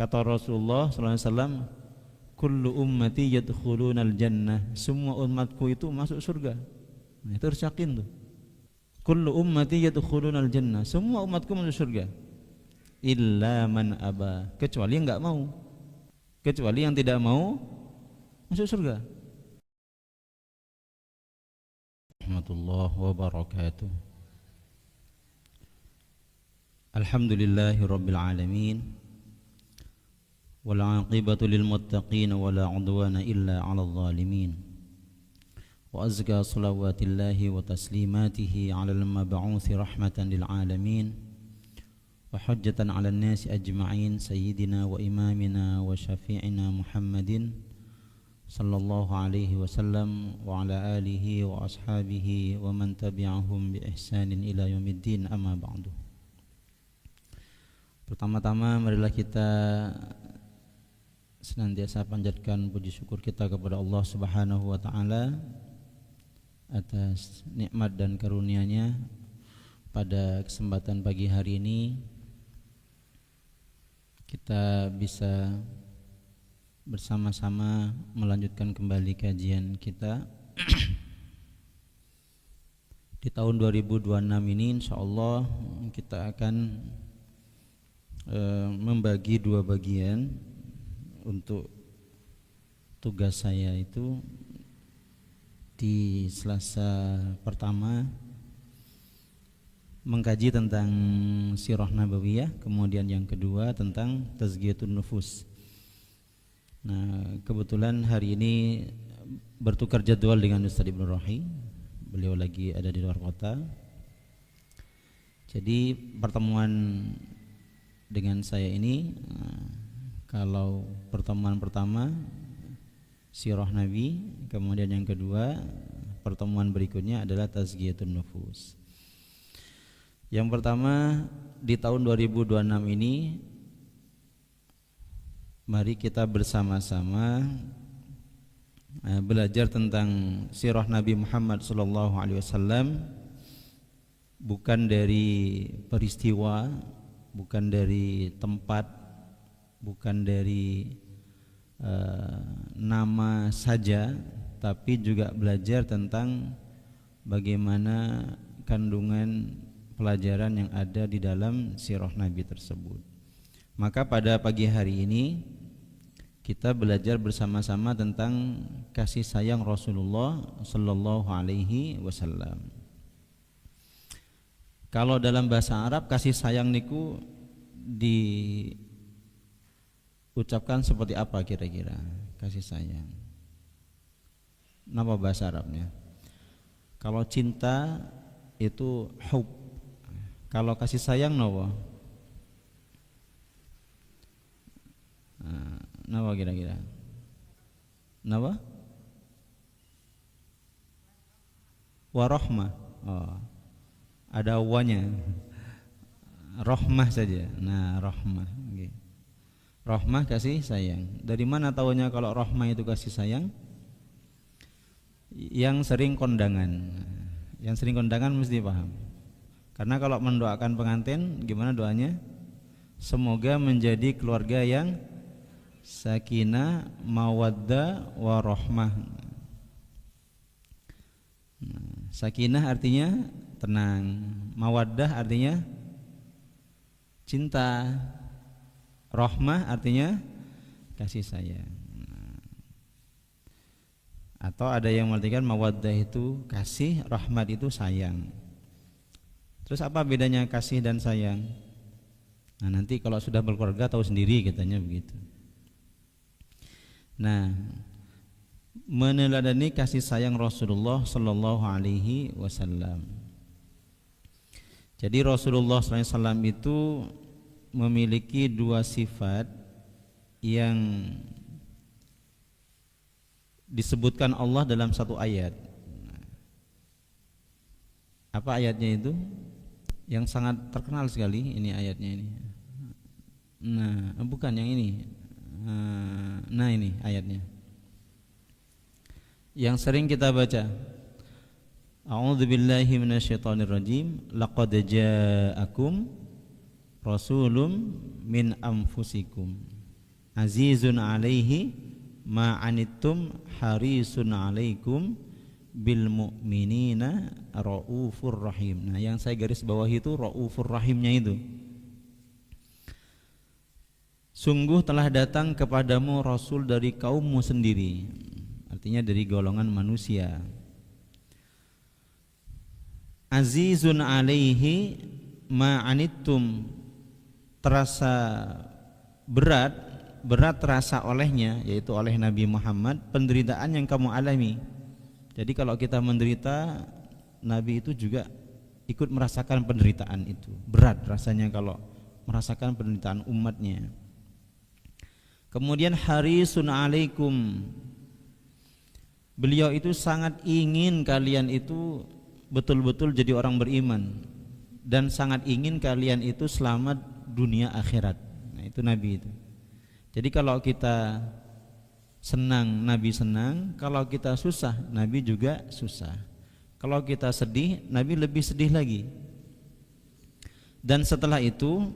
Kata Rasulullah sallallahu alaihi wasallam, kullu ummati yadkhulunal jannah, semua umatku itu masuk surga. Nah, itu harus yakin tuh. Kullu ummati yadkhulunal jannah, semua umatku masuk surga. Illa man aba, kecuali yang enggak mau. Kecuali yang tidak mau masuk surga. Warahmatullahi wabarakatuh. Alhamdulillahi rabbil alamin. Wal 'aqibatu lil muttaqin wa la 'udwana illa 'alal zalimin. Wa azka salawatillahi wa taslimatihi 'alal mab'uuts rahmatan lil alamin wa hujjatan 'alan nasi ajma'in sayyidina wa imamina wa syafi'ina Muhammadin sallallahu alaihi wasallam wa ala alihi wa ashabihi wa man tabi'ahum bi ihsanin ila yaumiddin, amma ba'du. Pertama-tama marilah kita senantiasa panjatkan puji syukur kita kepada Allah Subhanahu wa taala atas nikmat dan karunia-Nya pada kesempatan pagi hari ini kita bisa bersama-sama melanjutkan kembali kajian kita di tahun 2026 ini. Insyaallah kita akan membagi dua bagian untuk tugas saya itu. Di Selasa pertama mengkaji tentang Sirah Nabawiyah, kemudian yang kedua tentang Tazkiyatun Nufus. Nah, kebetulan hari ini bertukar jadwal dengan Ustaz Ibnu Rohi. Beliau lagi ada di luar kota. Jadi pertemuan dengan saya ini, kalau pertemuan pertama Sirah Nabi, kemudian yang kedua pertemuan berikutnya adalah Tazkiyatun Nufus. Yang pertama di tahun 2026 ini, mari kita bersama-sama belajar tentang sirah Nabi Muhammad sallallahu alaihi wasallam, bukan dari peristiwa, bukan dari tempat, bukan dari nama saja, tapi juga belajar tentang bagaimana kandungan pelajaran yang ada di dalam sirah Nabi tersebut. Maka pada pagi hari ini kita belajar bersama-sama tentang kasih sayang Rasulullah sallallahu alaihi wasallam. Kalau dalam bahasa Arab kasih sayang niku diucapkan seperti apa kira-kira kasih sayang? Nama bahasa Arabnya? Kalau cinta itu hub. Kalau kasih sayang napa? Napa kira-kira? Napa? Warahmah. Oh, ada wanya. Rahmah saja. Nah, rahmah. Okay. Rahmah kasih sayang. Dari mana tahunya kalau rahmah itu kasih sayang? Yang sering kondangan. Yang sering kondangan mesti paham. Karena kalau mendoakan pengantin, gimana doanya? Semoga menjadi keluarga yang sakinah, mawaddah, warahmah. Sakinah artinya tenang, mawaddah artinya cinta, rahmah artinya kasih sayang. Atau ada yang mengartikan mawaddah itu kasih, rahmat itu sayang. Terus apa bedanya kasih dan sayang? Nah, nanti kalau sudah berkeluarga tahu sendiri katanya begitu. Nah, meneladani kasih sayang Rasulullah sallallahu alaihi wasallam. Jadi Rasulullah sallallahu alaihi wasallam itu memiliki dua sifat yang disebutkan Allah dalam satu ayat. Apa ayatnya itu? Yang sangat terkenal sekali ini ayatnya ini. Nah, bukan yang ini. Nah, ini ayatnya. Yang sering kita baca. A'udzubillahi minasyaitonirrajim. Laqad ja'akum rasulun min anfusikum. Azizun alaihi ma anittum harisun alaikum bil mu'minina raufur rahim. Nah, yang saya garis bawahi itu raufur rahimnya itu. Sungguh telah datang kepadamu Rasul dari kaummu sendiri, artinya dari golongan manusia. Azizun alaihi ma'anittum, terasa berat terasa olehnya, yaitu oleh Nabi Muhammad, penderitaan yang kamu alami. Jadi kalau kita menderita, Nabi itu juga ikut merasakan penderitaan itu. Berat rasanya kalau merasakan penderitaan umatnya. Kemudian harisun alaikum, beliau itu sangat ingin kalian itu betul-betul jadi orang beriman, dan sangat ingin kalian itu selamat dunia akhirat. Nah, itu Nabi itu. Jadi kalau kita senang, Nabi senang. Kalau kita susah, Nabi juga susah. Kalau kita sedih, Nabi lebih sedih lagi. Dan setelah itu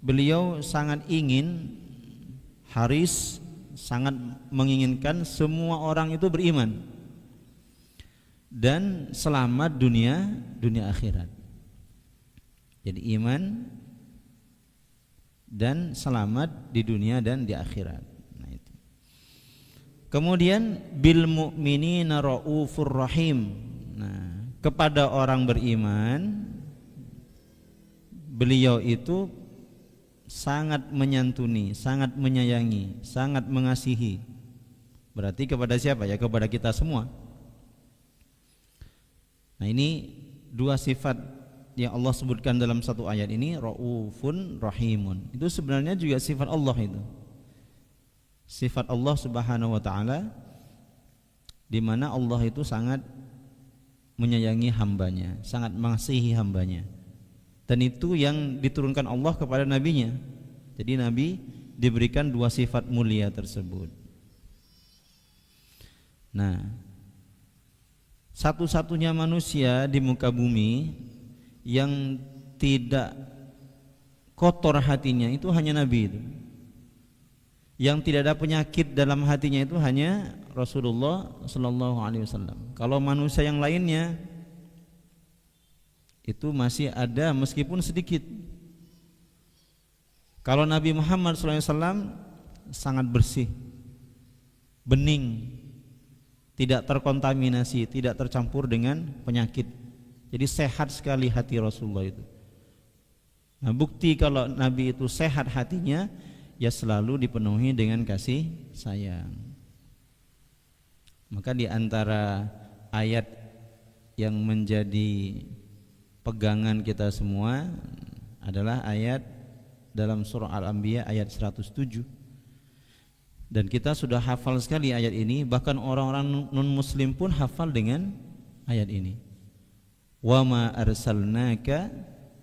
beliau sangat ingin, haris, sangat menginginkan semua orang itu beriman dan selamat dunia akhirat. Jadi iman dan selamat di dunia dan di akhirat. Nah, itu. Kemudian bil mu'minina raufur rahim. Nah, kepada orang beriman beliau itu sangat menyantuni, sangat menyayangi, sangat mengasihi. Berarti kepada siapa ya? Kepada kita semua. Nah, ini dua sifat yang Allah sebutkan dalam satu ayat ini, raufun rahimun. Itu sebenarnya juga sifat Allah itu. Sifat Allah Subhanahu wa taala, di mana Allah itu sangat menyayangi hambanya, sangat mengasihi hambanya. Dan itu yang diturunkan Allah kepada nabinya. Jadi Nabi diberikan dua sifat mulia tersebut. Nah, satu-satunya manusia di muka bumi yang tidak kotor hatinya itu hanya Nabi itu. Yang tidak ada penyakit dalam hatinya itu hanya Rasulullah sallallahu alaihi wasallam. Kalau manusia yang lainnya itu masih ada meskipun sedikit. Kalau Nabi Muhammad SAW sangat bersih, bening, tidak terkontaminasi, tidak tercampur dengan penyakit. Jadi sehat sekali hati Rasulullah itu. Nah, bukti kalau Nabi itu sehat hatinya, ya selalu dipenuhi dengan kasih sayang. Maka di antara ayat yang menjadi pegangan kita semua adalah ayat dalam surah Al-Anbiya ayat 107. Dan kita sudah hafal sekali ayat ini, bahkan orang-orang non-muslim pun hafal dengan ayat ini. Wa ma arsalnaka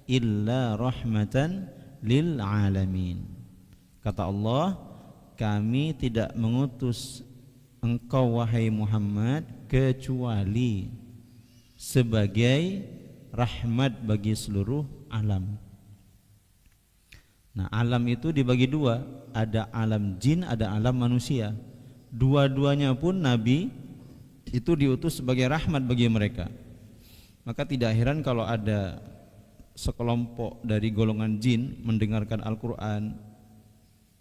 illa rahmatan lil alamin. Kata Allah, kami tidak mengutus engkau wahai Muhammad kecuali sebagai rahmat bagi seluruh alam. Nah, alam itu dibagi dua, ada alam jin, ada alam manusia. Dua-duanya pun Nabi itu diutus sebagai rahmat bagi mereka. Maka tidak heran kalau ada sekelompok dari golongan jin mendengarkan Al-Quran,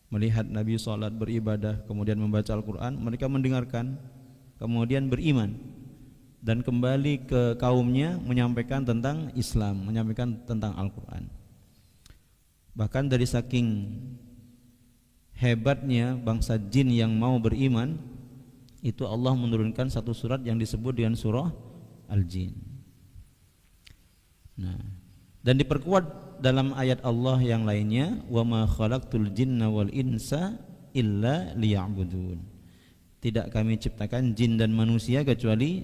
melihat Nabi sholat, beribadah, kemudian membaca Al-Quran, mereka mendengarkan, kemudian beriman dan kembali ke kaumnya menyampaikan tentang Islam, menyampaikan tentang Al-Quran. Bahkan dari saking hebatnya bangsa jin yang mau beriman, itu Allah menurunkan satu surat yang disebut dengan surah Al-Jin. Nah, dan diperkuat dalam ayat Allah yang lainnya, wa ma khalaqtul jinna wal insa illa liya'budun. Tidak kami ciptakan jin dan manusia kecuali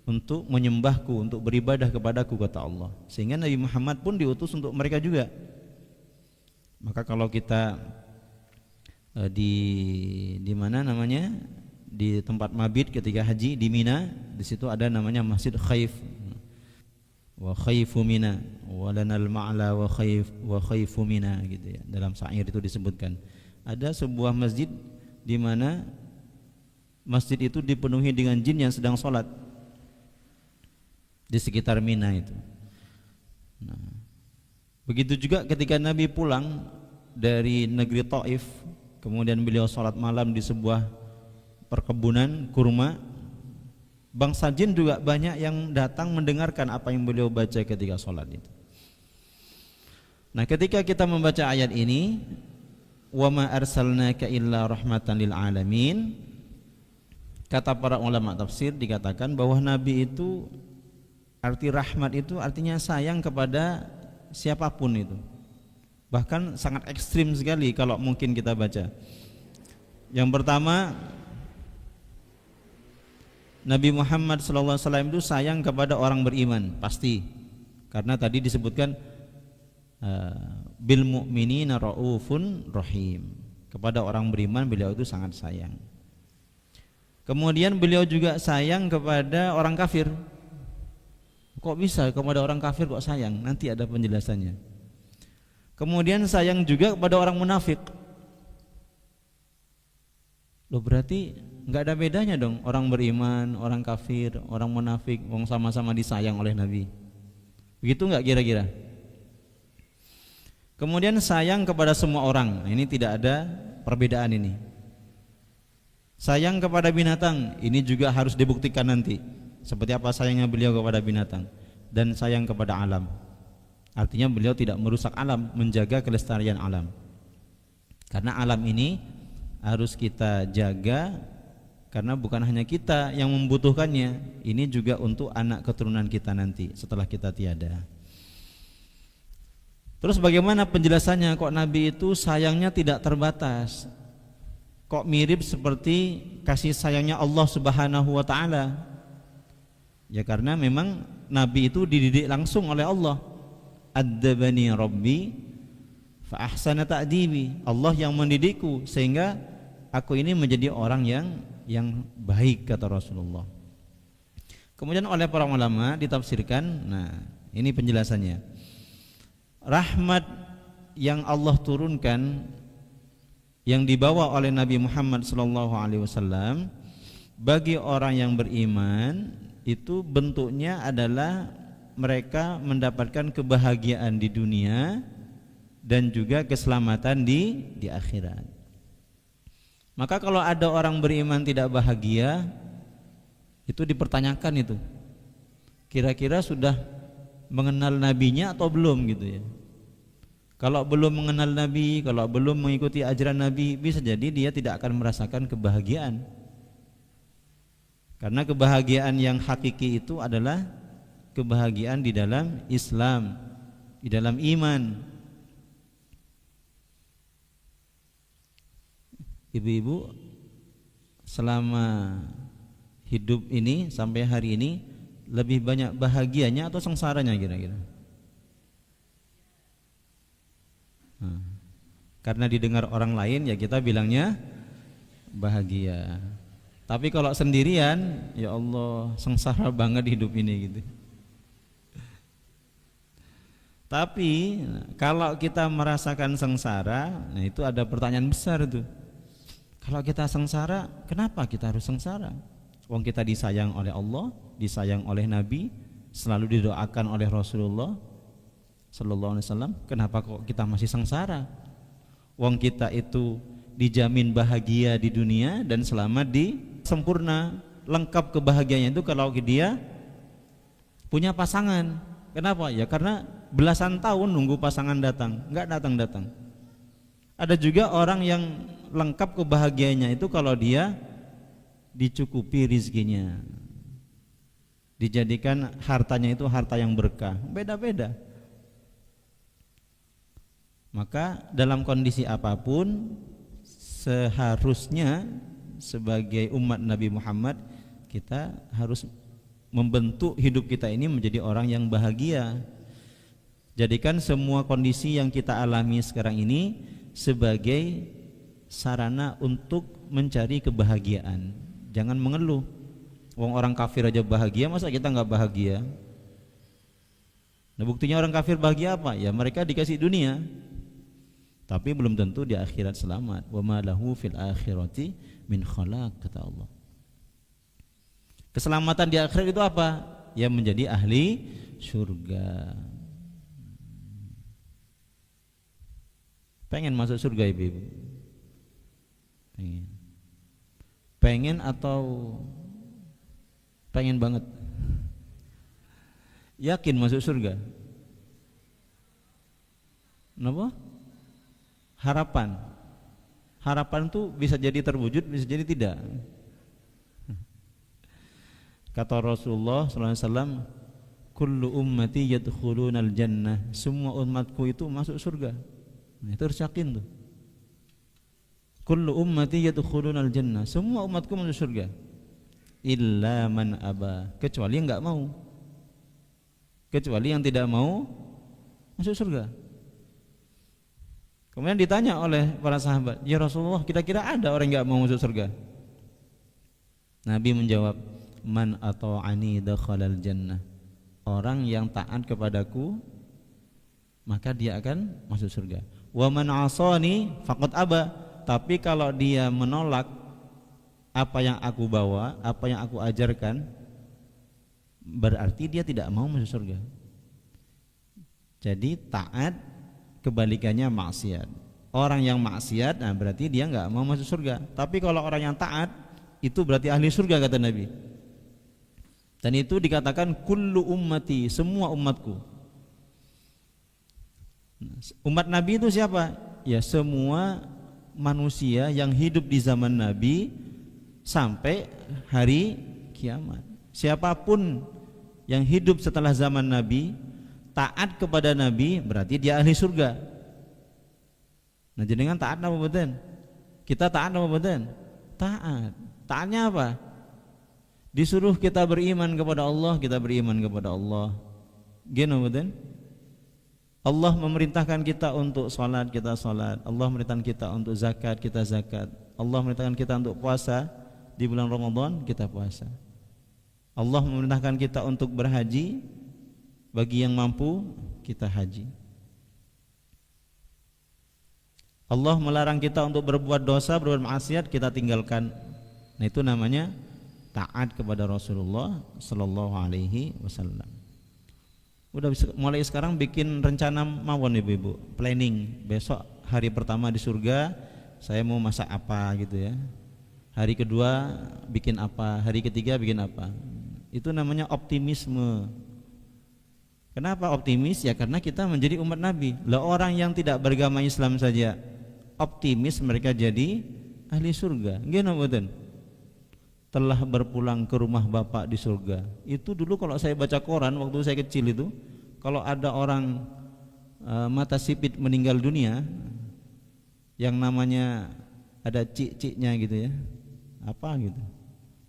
untuk menyembahku, untuk beribadah kepadaku, kata Allah. Sehingga Nabi Muhammad pun diutus untuk mereka juga. Maka kalau kita di mana namanya, di tempat mabit ketika haji di Mina, di situ ada namanya Masjid Khaif. Wa khaifu Mina wa lanal ma'la wa khaifu Mina gitu ya. Dalam syair itu disebutkan Ada sebuah masjid di mana masjid itu dipenuhi dengan jin yang sedang sholat di sekitar Mina itu. Nah, begitu juga ketika Nabi pulang dari negeri Taif, kemudian beliau sholat malam di sebuah perkebunan kurma, bangsa jin juga banyak yang datang mendengarkan apa yang beliau baca ketika sholat itu. Nah, ketika kita membaca ayat ini, wa ma arsalnaka illa rahmatan lil alamin, kata para ulama tafsir dikatakan bahwa Nabi itu, arti rahmat itu artinya sayang kepada siapapun itu. Bahkan sangat ekstrim sekali kalau mungkin kita baca. Yang pertama, Nabi Muhammad SAW itu sayang kepada orang beriman, pasti. Karena tadi disebutkan bil mu'minina raufun rahim. Kepada orang beriman beliau itu sangat sayang. Kemudian beliau juga sayang kepada orang kafir. Kok bisa kepada orang kafir kok sayang? Nanti ada penjelasannya. Kemudian sayang juga kepada orang munafik. Loh, berarti nggak ada bedanya dong, orang beriman, orang kafir, orang munafik, wong sama-sama disayang oleh Nabi. Begitu nggak kira-kira? Kemudian sayang kepada semua orang. Nah, ini tidak ada perbedaan ini. Sayang kepada binatang, ini juga harus dibuktikan nanti. Seperti apa sayangnya beliau kepada binatang. Dan sayang kepada alam. Artinya beliau tidak merusak alam, menjaga kelestarian alam. Karena alam ini harus kita jaga, karena bukan hanya kita yang membutuhkannya, ini juga untuk anak keturunan kita nanti setelah kita tiada. Terus bagaimana penjelasannya kok Nabi itu sayangnya tidak terbatas? Kok mirip seperti kasih sayangnya Allah Subhanahu wa taala? Ya karena memang Nabi itu dididik langsung oleh Allah. Adzabani Rabbi fa ahsana ta'dibi. Allah yang mendidikku sehingga aku ini menjadi orang yang baik, kata Rasulullah. Kemudian oleh para ulama ditafsirkan, nah ini penjelasannya. Rahmat yang Allah turunkan yang dibawa oleh Nabi Muhammad SAW bagi orang yang beriman itu bentuknya adalah mereka mendapatkan kebahagiaan di dunia dan juga keselamatan di akhirat. Maka kalau ada orang beriman tidak bahagia, itu dipertanyakan itu. Kira-kira sudah mengenal nabinya atau belum gitu ya. Kalau belum mengenal Nabi, kalau belum mengikuti ajaran Nabi, bisa jadi dia tidak akan merasakan kebahagiaan. Karena kebahagiaan yang hakiki itu adalah kebahagiaan di dalam Islam, di dalam iman. Ibu-ibu selama hidup ini sampai hari ini lebih banyak bahagianya atau sengsaranya kira-kira? Karena didengar orang lain ya kita bilangnya bahagia. Tapi kalau sendirian, ya Allah sengsara banget hidup ini gitu. Tapi kalau kita merasakan sengsara, nah itu ada pertanyaan besar tuh. Kalau kita sengsara, kenapa kita harus sengsara? Wong kita disayang oleh Allah, disayang oleh Nabi, selalu didoakan oleh Rasulullah Sallallahu Alaihi Wasallam. Kenapa kok kita masih sengsara? Wong kita itu dijamin bahagia di dunia dan selamat di sempurna, lengkap kebahagiaannya itu kalau dia punya pasangan. Kenapa? Ya karena belasan tahun nunggu pasangan datang, nggak datang-datang. Ada juga orang yang lengkap kebahagiaannya itu kalau dia dicukupi rizkinya, dijadikan hartanya itu harta yang berkah. Beda-beda. Maka dalam kondisi apapun seharusnya sebagai umat Nabi Muhammad kita harus membentuk hidup kita ini menjadi orang yang bahagia. Jadikan semua kondisi yang kita alami sekarang ini sebagai sarana untuk mencari kebahagiaan. Jangan mengeluh. Wong orang kafir aja bahagia, masa kita nggak bahagia? Nah buktinya orang kafir bahagia apa? Ya mereka dikasih dunia. Tapi belum tentu di akhirat selamat. Wa ma lahu fil akhirati min khalaq, kata Allah. Keselamatan di akhirat itu apa? Ya menjadi ahli surga. Pengen masuk surga ibu-ibu? Pengen atau pengen banget? Yakin masuk surga? Kenapa? Harapan. Harapan itu bisa jadi terwujud, bisa jadi tidak. Kata Rasulullah SAW, kullu ummati yadkhulunal jannah, semua umatku itu masuk surga. Nah, itu harus yakin tuh. Kullu ummati yadkhulunal jannah, semua umatku masuk surga. Illa man aba, kecuali yang enggak mau. Kecuali yang tidak mau masuk surga. Kemudian ditanya oleh para sahabat, ya Rasulullah, kira-kira ada orang yang enggak mau masuk surga? Nabi menjawab, man ata'ani dakhalal jannah, orang yang taat kepadaku maka dia akan masuk surga. Wa man asani faqad aba, tapi kalau dia menolak apa yang aku bawa, apa yang aku ajarkan, berarti dia tidak mau masuk surga. Jadi taat kebalikannya maksiat. Orang yang maksiat, nah berarti dia enggak mau masuk surga. Tapi kalau orang yang taat, itu berarti ahli surga, kata Nabi. Dan itu dikatakan kullu ummati, semua umatku. Umat Nabi itu siapa? Ya semua manusia yang hidup di zaman Nabi sampai hari kiamat. Siapapun yang hidup setelah zaman Nabi, taat kepada Nabi, berarti dia ahli surga. Nah, jenengan taat apa mboten? Kita taat apa mboten? Taat. Taatnya apa? Disuruh kita beriman kepada Allah, kita beriman kepada Allah. Gini mboten? Allah memerintahkan kita untuk salat, kita salat. Allah memerintahkan kita untuk zakat, kita zakat. Allah memerintahkan kita untuk puasa di bulan Ramadan, kita puasa. Allah memerintahkan kita untuk berhaji, bagi yang mampu kita haji. Allah melarang kita untuk berbuat dosa, berbuat maksiat, kita tinggalkan. Nah, itu namanya taat kepada Rasulullah sallallahu alaihi wasallam. Udah bisa, mulai sekarang bikin rencana mawon ibu-ibu, planning besok hari pertama di surga saya mau masak apa gitu ya. Hari kedua bikin apa, hari ketiga bikin apa. Itu namanya optimisme. Kenapa optimis? Ya karena kita menjadi umat Nabi. Lah orang yang tidak beragama Islam saja optimis mereka jadi ahli surga. Nggih mboten? Telah berpulang ke rumah bapak di surga. Itu dulu kalau saya baca koran waktu saya kecil itu, kalau ada orang mata sipit meninggal dunia yang namanya ada cik-ciknya gitu ya, apa gitu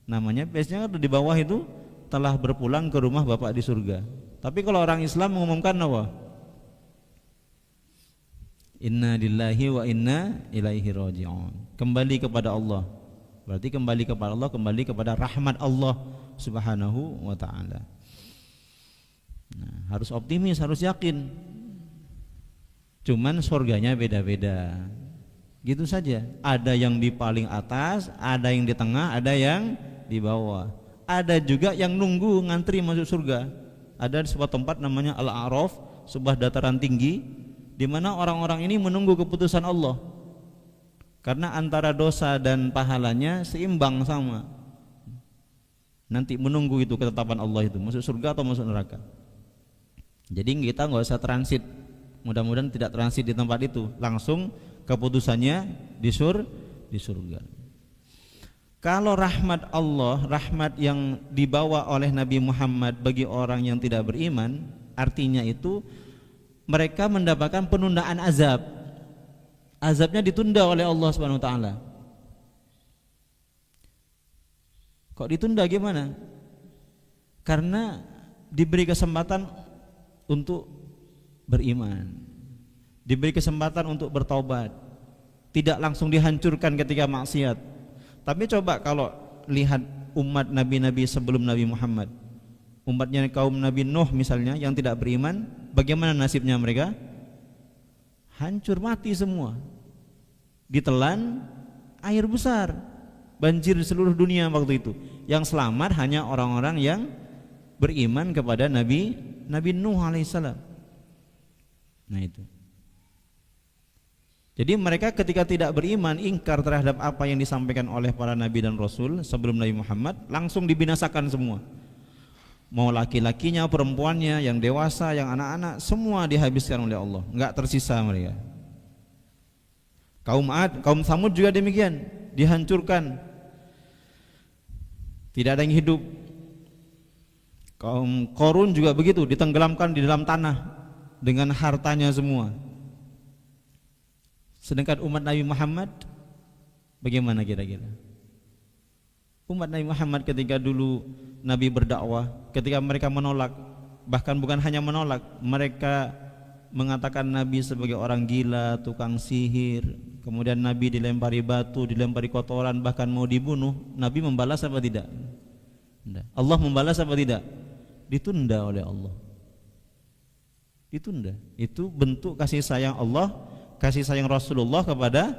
namanya, biasanya di bawah itu telah berpulang ke rumah bapak di surga. Tapi kalau orang Islam mengumumkan apa? Inna lillahi wa inna ilaihi raji'un, kembali kepada Allah. Berarti kembali kepada Allah, kembali kepada rahmat Allah subhanahu wa ta'ala. Nah, harus optimis, harus yakin. Cuman surganya beda-beda. Gitu saja. Ada yang di paling atas, ada yang di tengah, ada yang di bawah. Ada juga yang nunggu ngantri masuk surga. Ada di sebuah tempat namanya Al-A'raf, sebuah dataran tinggi, di mana orang-orang ini menunggu keputusan Allah. Karena antara dosa dan pahalanya seimbang sama. Nanti menunggu itu ketetapan Allah itu, masuk surga atau masuk neraka. Jadi kita nggak usah transit. Mudah-mudahan tidak transit di tempat itu, langsung keputusannya di surga. Kalau rahmat Allah, rahmat yang dibawa oleh Nabi Muhammad bagi orang yang tidak beriman, artinya itu mereka mendapatkan penundaan azab. Azabnya ditunda oleh Allah Subhanahu wa taala. Kok ditunda gimana? Karena diberi kesempatan untuk beriman. Diberi kesempatan untuk bertaubat. Tidak langsung dihancurkan ketika maksiat. Tapi coba kalau lihat umat nabi-nabi sebelum Nabi Muhammad. Umatnya kaum Nabi Nuh misalnya yang tidak beriman, bagaimana nasibnya mereka? hancur, mati semua, ditelan air besar, banjir di seluruh dunia waktu itu. Yang selamat hanya orang-orang yang beriman kepada Nabi Nuh alaihissalam. Nah itu. Jadi mereka ketika tidak beriman, ingkar terhadap apa yang disampaikan oleh para nabi dan rasul sebelum Nabi Muhammad, langsung dibinasakan semua. Mau laki-lakinya, perempuannya, yang dewasa, yang anak-anak, semua dihabiskan oleh Allah, enggak tersisa mereka. Kaum Ad, kaum Samud juga demikian, dihancurkan, tidak ada yang hidup. Kaum Qarun juga begitu, ditenggelamkan di dalam tanah dengan hartanya semua. Sedangkan umat Nabi Muhammad bagaimana kira-kira? Umat Nabi Muhammad ketika dulu Nabi berdakwah, ketika mereka menolak, bahkan bukan hanya menolak, mereka mengatakan Nabi sebagai orang gila, tukang sihir, kemudian Nabi dilempari batu, dilempari kotoran, bahkan mau dibunuh, Nabi membalas apa tidak? Allah membalas apa tidak? Ditunda oleh Allah. Ditunda. Itu bentuk kasih sayang Allah, kasih sayang Rasulullah kepada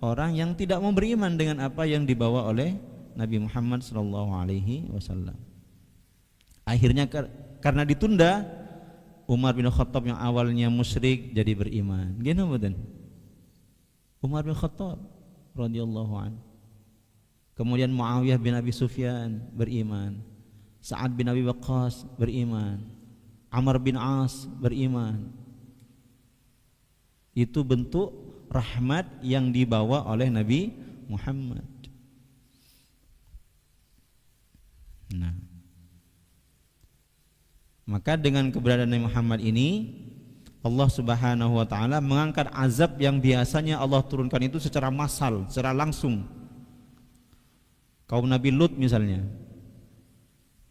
orang yang tidak mau beriman dengan apa yang dibawa oleh Nabi Muhammad SAW. Akhirnya karena ditunda, Umar bin Khattab yang awalnya musyrik jadi beriman. Gini betul. Umar bin Khattab radhiyallahu anhu. Kemudian Muawiyah bin Abi Sufyan beriman. Sa'ad bin Abi Waqqas beriman. Amr bin As beriman. Itu bentuk rahmat yang dibawa oleh Nabi Muhammad. Nah, maka dengan keberadaan Nabi Muhammad ini, Allah Subhanahu wa taala mengangkat azab yang biasanya Allah turunkan itu secara massal, secara langsung. Kaum Nabi Lut misalnya,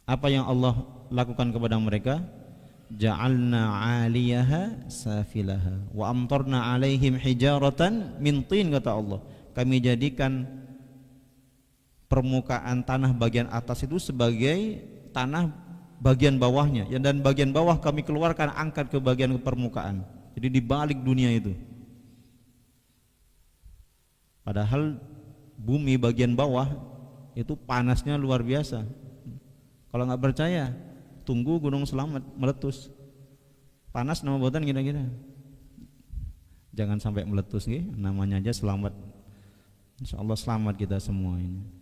apa yang Allah lakukan kepada mereka? Ja'alna 'aliyaha safilaha wa amtarna 'alaihim hijaratan min tin, kata Allah. Kami jadikan permukaan tanah bagian atas itu sebagai tanah bagian bawahnya, dan bagian bawah kami keluarkan, angkat ke bagian permukaan. Jadi di balik dunia itu. Padahal bumi bagian bawah itu panasnya luar biasa. Kalau nggak percaya, tunggu Gunung Selamat meletus. Panas nama boten kira-kira. Jangan sampai meletus nih, namanya aja selamat. Insyaallah selamat kita semua ini.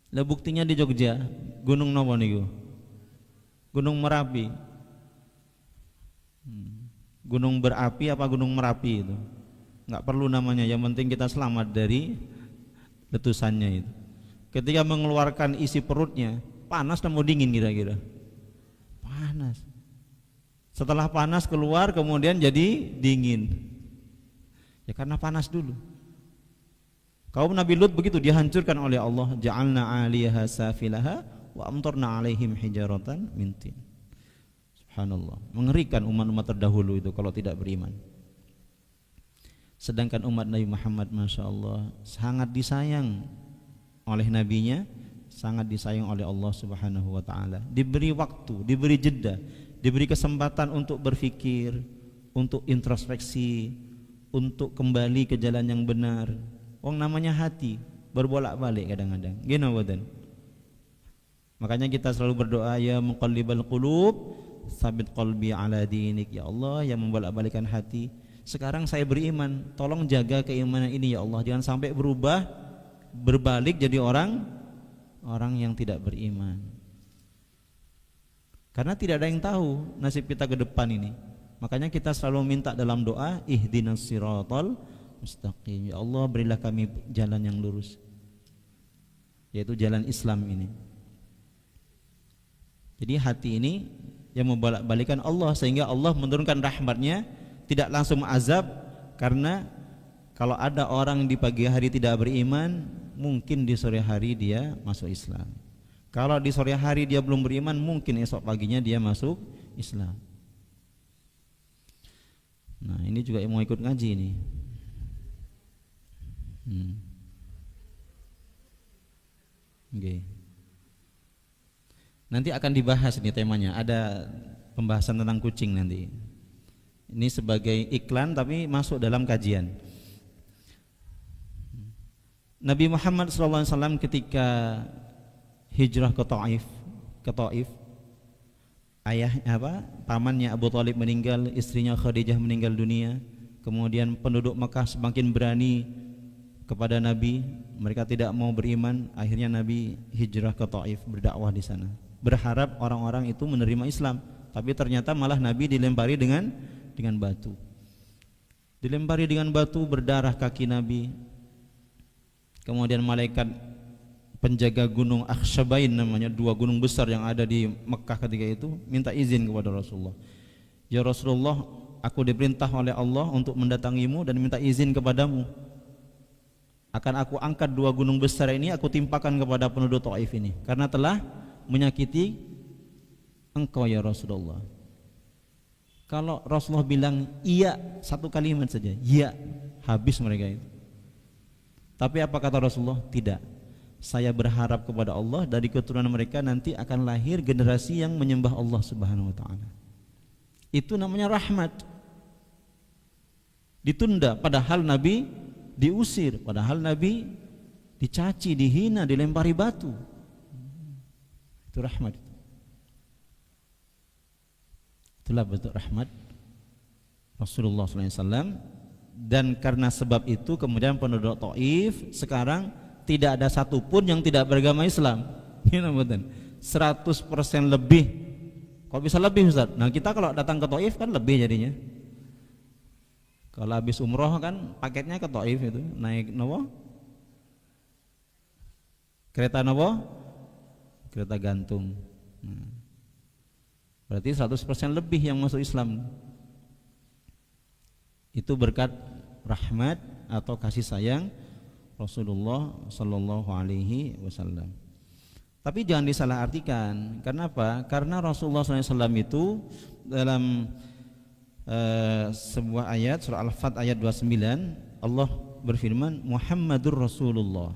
Lah buktinya di Jogja, gunung napa niku? Gunung Merapi. Gunung berapi apa gunung Merapi itu? Enggak perlu namanya, yang penting kita selamat dari letusannya itu. Ketika mengeluarkan isi perutnya, panas atau dingin kira-kira? Panas. Setelah panas keluar kemudian jadi dingin. Ya karena panas dulu. Kaum Nabi Lut begitu dihancurkan oleh Allah. Ja'alna 'aliyaha safilaha wa amtarna 'alaihim hijaratan min tin. Subhanallah, mengerikan umat-umat terdahulu itu kalau tidak beriman. Sedangkan umat Nabi Muhammad Masya Allah sangat disayang oleh nabinya, sangat disayang oleh Allah Subhanahu wa taala. Diberi waktu, diberi jeda, diberi kesempatan untuk berpikir, untuk introspeksi, untuk kembali ke jalan yang benar. Wong namanya hati berbolak-balik kadang-kadang. Gini wadan. Makanya kita selalu berdoa, ya muqallibal qulub, tsabit qalbi ala dinik. Ya Allah yang membolak-balikkan hati. Sekarang saya beriman, tolong jaga keimanan ini ya Allah, jangan sampai berubah, berbalik jadi orang yang tidak beriman. Karena tidak ada yang tahu nasib kita ke depan ini. Makanya kita selalu minta dalam doa, ihdinas siratal mustaqim. Ya Allah berilah kami jalan yang lurus, yaitu jalan Islam ini. Jadi hati ini yang membolak-balikan Allah, sehingga Allah menurunkan rahmatnya, tidak langsung azab. Karena kalau ada orang di pagi hari tidak beriman, mungkin di sore hari dia masuk Islam. Kalau di sore hari dia belum beriman, mungkin esok paginya dia masuk Islam. Nah ini juga yang mau ikut ngaji nih. Okay. Nanti akan dibahas nih temanya, ada pembahasan tentang kucing nanti. Ini sebagai iklan tapi masuk dalam kajian. Nabi Muhammad SAW ketika hijrah ke Taif, pamannya Abu Thalib meninggal, istrinya Khadijah meninggal dunia. Kemudian penduduk Mekah semakin berani kepada Nabi, mereka tidak mau beriman. Akhirnya Nabi hijrah ke Taif, berdakwah di sana, berharap orang-orang itu menerima Islam. Tapi ternyata malah Nabi dilempari dengan batu. Dilempari dengan batu, berdarah kaki Nabi. Kemudian malaikat penjaga gunung Akhshabain, namanya, 2 gunung besar yang ada di Mekah ketika itu, minta izin kepada Rasulullah. Ya Rasulullah, aku diperintah oleh Allah untuk mendatangimu dan minta izin kepadamu. Akan aku angkat 2 gunung besar ini, aku timpakan kepada penduduk Taif ini, karena telah menyakiti engkau ya Rasulullah. Kalau Rasulullah bilang iya, 1 kalimat saja, iya, habis mereka itu. Tapi apa kata Rasulullah? Tidak. Saya berharap kepada Allah dari keturunan mereka nanti akan lahir generasi yang menyembah Allah Subhanahu wa taala. Itu namanya rahmat. Ditunda padahal Nabi diusir, padahal Nabi dicaci, dihina, dilempari batu. Itu rahmat. Itulah bentuk rahmat Rasulullah SAW. Dan karena sebab itu kemudian penduduk Taif sekarang tidak ada satupun yang tidak beragama Islam. 100% lebih. Kok bisa lebih, Ustaz? Nah, kita kalau datang ke Taif kan lebih jadinya. Kalau habis umroh kan paketnya ke Taif itu, naik nopo? Kereta nopo? Kereta gantung. Berarti 100% lebih yang masuk Islam. Itu berkat rahmat atau kasih sayang Rasulullah sallallahu alaihi wasallam. Tapi jangan disalahartikan. Kenapa? Karena Rasulullah SAW itu dalam sebuah ayat surah Al-Fat ayat 29, Allah berfirman Muhammadur Rasulullah.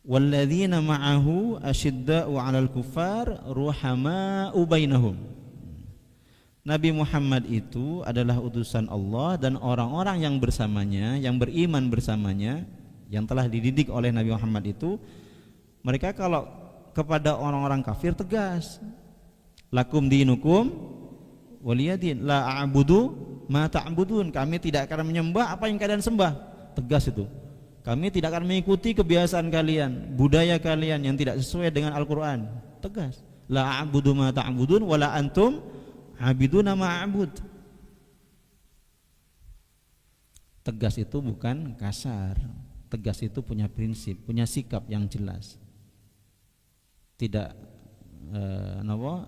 Walladzina ma'ahu asyidda'u 'alal kuffar ruhama'u bainahum. Nabi Muhammad itu adalah utusan Allah dan orang-orang yang bersamanya, yang beriman bersamanya, yang telah dididik oleh Nabi Muhammad itu, mereka kalau kepada orang-orang kafir tegas. Lakum dinukum waliyadin, la a'budu ma ta'budun. Kami tidak akan menyembah apa yang kalian sembah. Tegas itu. Kami tidak akan mengikuti kebiasaan kalian, budaya kalian yang tidak sesuai dengan Al-Qur'an. Tegas. La a'budu ma ta'budun wala antum abiduna ma'abud. Tegas itu bukan kasar. Tegas itu punya prinsip, punya sikap yang jelas. Tidak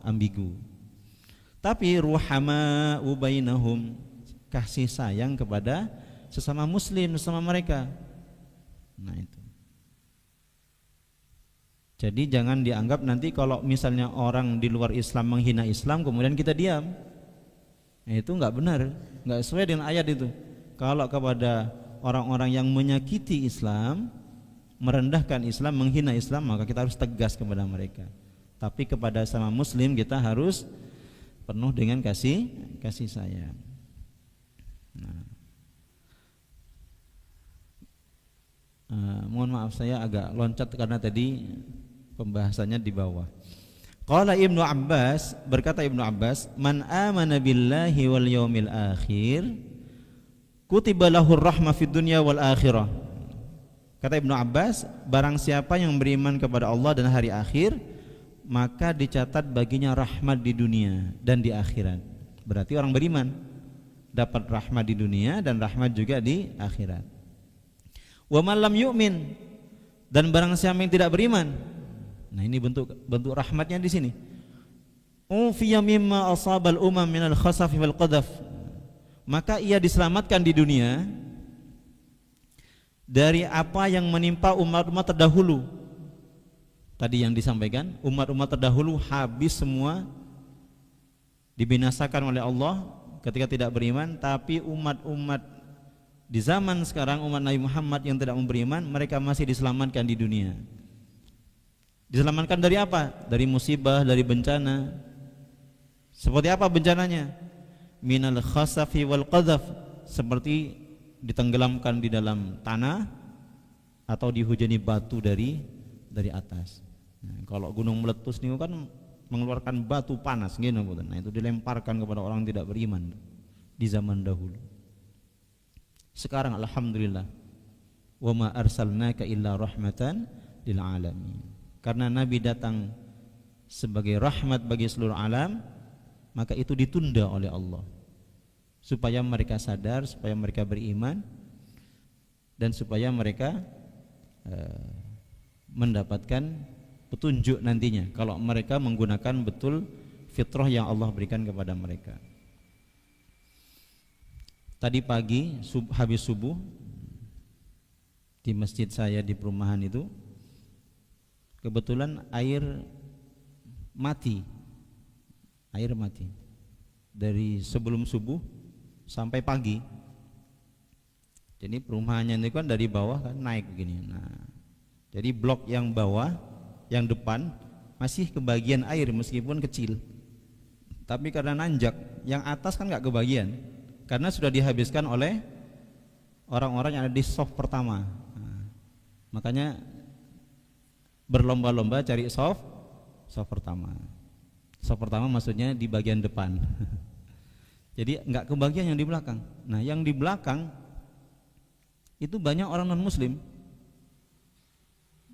ambigu. Tapi ruhama bainahum, kasih sayang kepada sesama muslim, sesama mereka. Nah itu. Jadi jangan dianggap nanti kalau misalnya orang di luar Islam menghina Islam kemudian kita diam. Nah, itu enggak benar, enggak sesuai dengan ayat itu. Kalau kepada orang-orang yang menyakiti Islam, merendahkan Islam, menghina Islam, maka kita harus tegas kepada mereka. Tapi kepada sama muslim kita harus penuh dengan kasih sayang. Mohon maaf saya agak loncat karena tadi pembahasannya di bawah. Qala Ibnu Abbas, berkata Ibnu Abbas, man amana billahi wal yaumil akhir kutiba lahur rahmah fid dunya wal akhirah. Kata Ibnu Abbas, barang siapa yang beriman kepada Allah dan hari akhir, maka dicatat baginya rahmat di dunia dan di akhirat. Berarti orang beriman dapat rahmat di dunia dan rahmat juga di akhirat. Wa man lam yu'min, dan barang siapa yang tidak beriman. Nah, ini bentuk rahmatnya di sini. Ufiya mimma asabal umam minal khasafi wal qadaf. Maka ia diselamatkan di dunia dari apa yang menimpa umat-umat terdahulu. Tadi yang disampaikan, umat-umat terdahulu habis semua, dibinasakan oleh Allah ketika tidak beriman. Tapi umat-umat di zaman sekarang, umat Nabi Muhammad yang tidak beriman, mereka masih diselamatkan di dunia. Diselamatkan dari apa? Dari musibah, dari bencana. Seperti apa bencananya? minal khasafi wal qadhaf, seperti ditenggelamkan di dalam tanah atau dihujani batu dari atas. Nah, kalau gunung meletus niku kan mengeluarkan batu panas gitu. Nah, itu dilemparkan kepada orang yang tidak beriman di zaman dahulu. Sekarang alhamdulillah, wa ma arsalnaka illa rahmatan lil alamin. Karena Nabi datang sebagai rahmat bagi seluruh alam, maka itu ditunda oleh Allah supaya mereka sadar, supaya mereka beriman, dan supaya mereka mendapatkan petunjuk nantinya kalau mereka menggunakan betul fitrah yang Allah berikan kepada mereka. Tadi pagi habis subuh di masjid saya di perumahan itu kebetulan air mati dari sebelum subuh sampai pagi. Jadi perumahannya itu kan dari bawah kan naik begini. Nah, jadi blok yang bawah, yang depan masih kebagian air meskipun kecil. Tapi karena nanjak, yang atas kan nggak kebagian karena sudah dihabiskan oleh orang-orang yang ada di soft pertama. Nah, makanya berlomba-lomba cari soft pertama. Soft pertama maksudnya di bagian depan. Jadi enggak kebagian yang di belakang. Nah, yang di belakang itu banyak orang non muslim.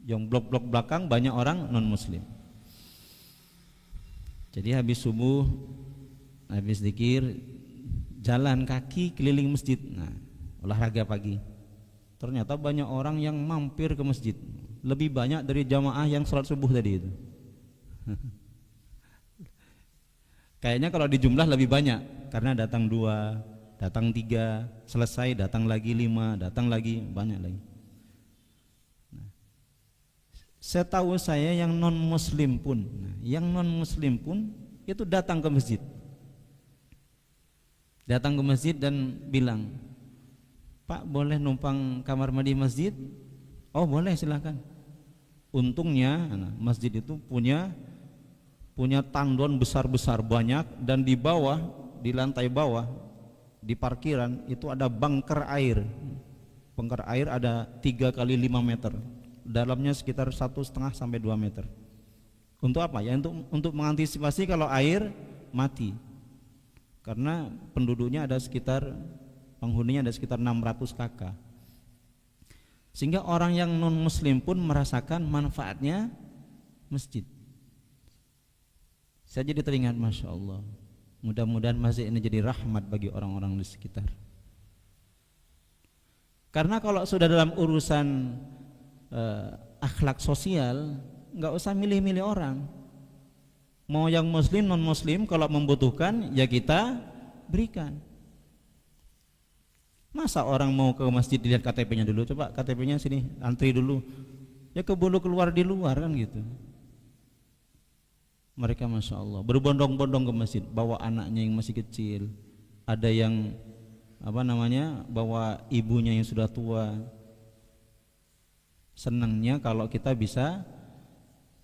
Yang blok-blok belakang banyak orang non muslim. Jadi habis subuh, habis zikir, jalan kaki keliling masjid. Nah, olahraga pagi. Ternyata banyak orang yang mampir ke masjid. Lebih banyak dari jamaah yang sholat subuh tadi itu. Kayaknya kalau di jumlah lebih banyak karena datang 2, datang 3, selesai datang lagi 5, datang lagi banyak lagi. Nah, setahu saya yang non muslim pun, itu datang ke masjid. Datang ke masjid dan bilang, "Pak, boleh numpang kamar mandi masjid?" "Oh, boleh, silakan." Untungnya masjid itu punya tandon besar-besar banyak, dan di bawah, di lantai bawah di parkiran itu ada bunker air. Bunker air ada 3 kali 5 meter, dalamnya sekitar 1,5 sampai 2 meter. Untuk apa? Ya untuk mengantisipasi kalau air mati, karena penduduknya ada sekitar, penghuninya ada sekitar 600 kakak, sehingga orang yang non muslim pun merasakan manfaatnya masjid. Saya jadi teringat, Masya Allah, mudah-mudahan masjid ini jadi rahmat bagi orang-orang di sekitar. Karena kalau sudah dalam urusan akhlak sosial, nggak usah milih-milih orang. Mau yang muslim, non muslim, kalau membutuhkan ya kita berikan. Masa orang mau ke masjid dilihat KTP-nya dulu, coba KTP-nya sini, antri dulu, ya keburu keluar di luar kan gitu. Mereka Masya Allah berbondong-bondong ke masjid, bawa anaknya yang masih kecil, ada yang bawa ibunya yang sudah tua. Senangnya kalau kita bisa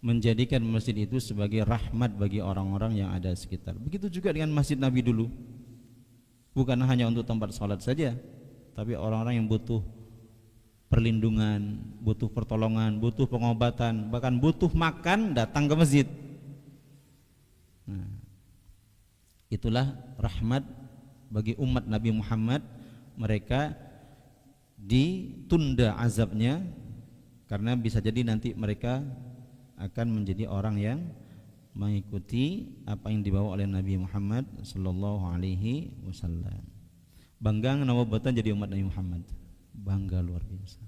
menjadikan masjid itu sebagai rahmat bagi orang-orang yang ada sekitar. Begitu juga dengan masjid Nabi dulu, bukan hanya untuk tempat sholat saja, tapi orang-orang yang butuh perlindungan, butuh pertolongan, butuh pengobatan, bahkan butuh makan, datang ke masjid. Nah, itulah rahmat bagi umat Nabi Muhammad. Mereka ditunda azabnya karena bisa jadi nanti mereka akan menjadi orang yang mengikuti apa yang dibawa oleh Nabi Muhammad sallallahu alaihi wasallam. Bangga nawabatan jadi umat Nabi Muhammad. Bangga luar biasa.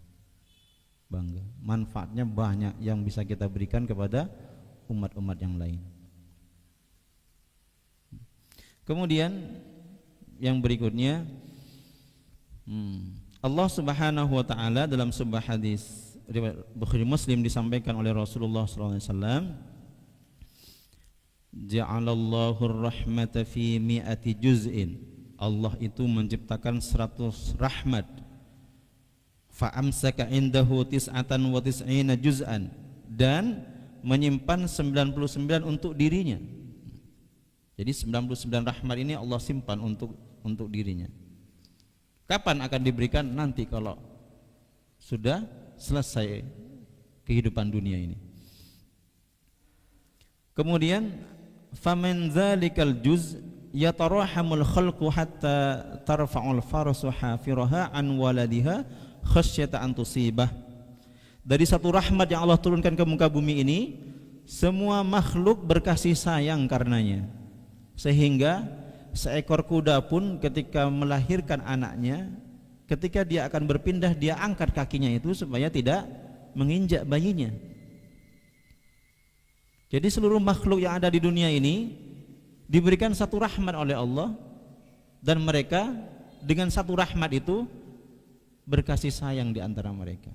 Bangga. Manfaatnya banyak yang bisa kita berikan kepada umat-umat yang lain. Kemudian yang berikutnya, Allah Subhanahu wa taala dalam sebuah hadis riwayat Bukhari Muslim disampaikan oleh Rasulullah sallallahu alaihi wasallam, ja'alallahu ar-rahmata fi mi'ati juz'in. Allah itu menciptakan 100 rahmat. Fa amsaka indahu tis'atan wa tis'ina juz'an, dan menyimpan 99 untuk dirinya. Jadi 99 rahmat ini Allah simpan untuk dirinya. Kapan akan diberikan? Nanti kalau sudah selesai kehidupan dunia ini. Kemudian faman dzalikal juz yatarahamul khalqu hatta tarfa'ul farasu hafiraha an waladiha khasyata an tusibah. Dari satu rahmat yang Allah turunkan ke muka bumi ini, semua makhluk berkasih sayang karenanya, sehingga seekor kuda pun ketika melahirkan anaknya, ketika dia akan berpindah, dia angkat kakinya itu supaya tidak menginjak bayinya. Jadi seluruh makhluk yang ada di dunia ini diberikan satu rahmat oleh Allah, dan mereka dengan satu rahmat itu berkasih sayang di antara mereka.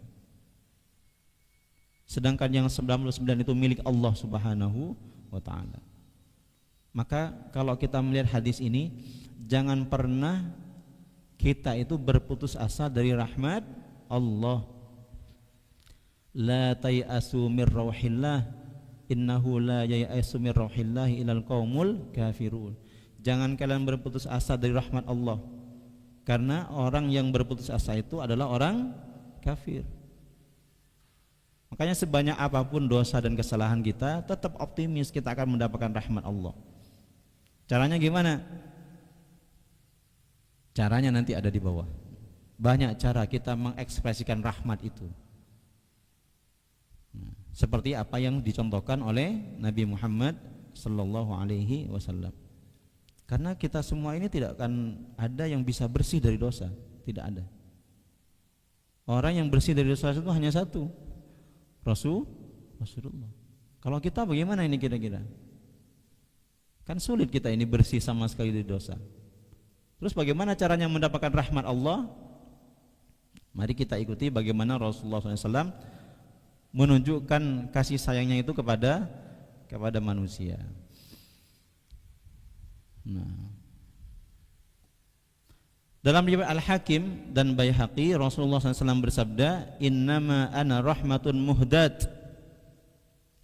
Sedangkan yang 99 itu milik Allah Subhanahu wa ta'ala. Maka kalau kita melihat hadis ini, jangan pernah kita itu berputus asa dari rahmat Allah. La tay'asu mir rauhillah innahu la yai'asu mir rauhillahi ilal qaumul kafirun. Jangan kalian berputus asa dari rahmat Allah, karena orang yang berputus asa itu adalah orang kafir. Makanya sebanyak apapun dosa dan kesalahan kita, tetap optimis kita akan mendapatkan rahmat Allah. Caranya gimana? Caranya nanti ada di bawah. Banyak cara kita mengekspresikan rahmat itu. Seperti apa yang dicontohkan oleh Nabi Muhammad sallallahu alaihi wasallam. Karena kita semua ini tidak akan ada yang bisa bersih dari dosa, tidak ada. Orang yang bersih dari dosa itu hanya satu, Rasulullah. Kalau kita bagaimana ini kira-kira? Kan sulit kita ini bersih sama sekali dari dosa. Terus bagaimana caranya mendapatkan rahmat Allah? Mari kita ikuti bagaimana Rasulullah SAW menunjukkan kasih sayangnya itu kepada manusia. Nah, dalam riwayat Al-Hakim dan Baihaqi, Rasulullah SAW bersabda, innama ana rahmatun muhdat.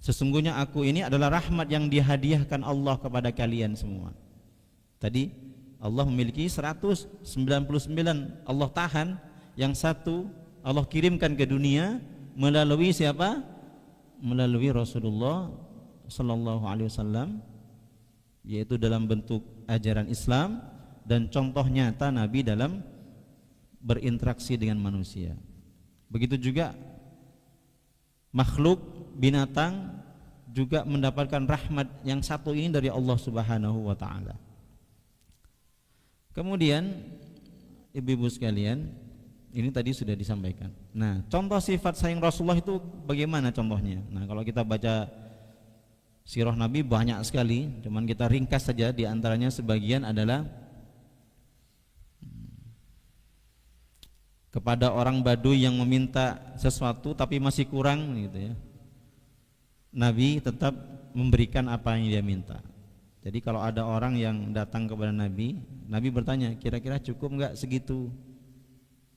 Sesungguhnya aku ini adalah rahmat yang dihadiahkan Allah kepada kalian semua. Tadi Allah memiliki 199, Allah tahan, yang satu Allah kirimkan ke dunia melalui siapa? Melalui Rasulullah sallallahu alaihi wasallam, yaitu dalam bentuk ajaran Islam dan contoh nyata Nabi dalam berinteraksi dengan manusia. Begitu juga makhluk binatang juga mendapatkan rahmat yang satu ini dari Allah Subhanahu wa ta'ala. Kemudian ibu-ibu sekalian, ini tadi sudah disampaikan. Nah, contoh sifat sayang Rasulullah itu bagaimana contohnya? Nah, kalau kita baca sirah Nabi banyak sekali, cuman kita ringkas saja. Di antaranya sebagian adalah kepada orang Baduy yang meminta sesuatu tapi masih kurang gitu ya, Nabi tetap memberikan apa yang dia minta. Jadi kalau ada orang yang datang kepada Nabi, Nabi bertanya, kira-kira cukup enggak segitu?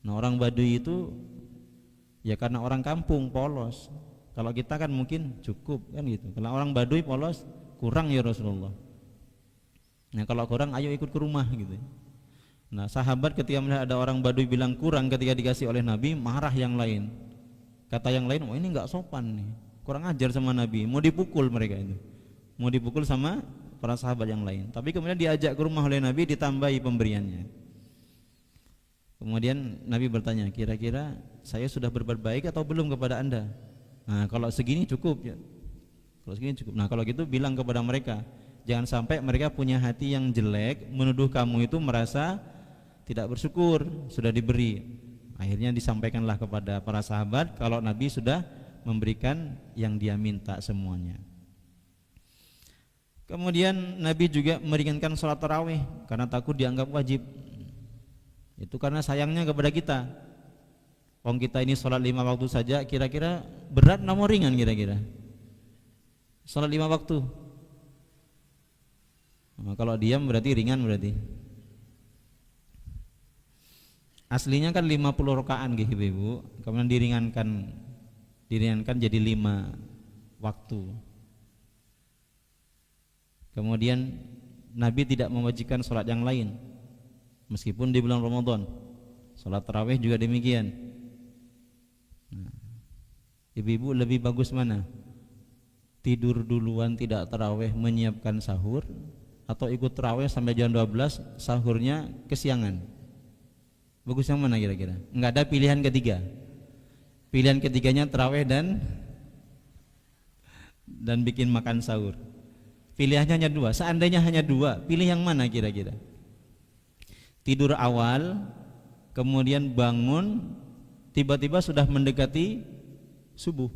Nah, orang Baduy itu ya karena orang kampung polos. Kalau kita kan mungkin cukup kan gitu. Kalau orang Baduy polos, kurang ya Rasulullah. Nah, kalau kurang ayo ikut ke rumah gitu. Nah, sahabat ketika melihat ada orang Baduy bilang kurang ketika dikasih oleh Nabi, marah yang lain. Kata yang lain, oh ini enggak sopan nih, kurang ajar sama Nabi, mau dipukul mereka itu. Mau dipukul sama para sahabat yang lain. Tapi kemudian diajak ke rumah oleh Nabi, ditambahi pemberiannya. Kemudian Nabi bertanya, kira-kira saya sudah berbuat baik atau belum kepada anda? Nah, kalau segini cukup ya. Kalau segini cukup. Nah, kalau gitu bilang kepada mereka, jangan sampai mereka punya hati yang jelek, menuduh kamu itu merasa tidak bersyukur sudah diberi. Akhirnya disampaikanlah kepada para sahabat kalau Nabi sudah memberikan yang dia minta semuanya. Kemudian Nabi juga meringankan sholat tarawih karena takut dianggap wajib. Itu karena sayangnya kepada kita. Wong kita ini sholat 5 waktu saja, kira-kira berat namun ringan kira-kira? Sholat 5 waktu. Nah, kalau diam berarti ringan berarti. Aslinya kan 50 rakaat gitu Ibu, kemudian diringankan jadi 5 waktu. Kemudian Nabi tidak mewajibkan sholat yang lain meskipun di bulan Ramadan. Sholat tarawih juga demikian. Ibu-ibu lebih bagus mana? Tidur duluan tidak tarawih menyiapkan sahur, atau ikut tarawih sampai jam 12 sahurnya kesiangan? Bagus yang mana kira-kira? Enggak ada pilihan ketiga. Pilihan ketiganya tarawih dan bikin makan sahur. Pilihannya hanya dua. Seandainya hanya dua, pilih yang mana kira-kira? Tidur awal, kemudian bangun tiba-tiba sudah mendekati subuh,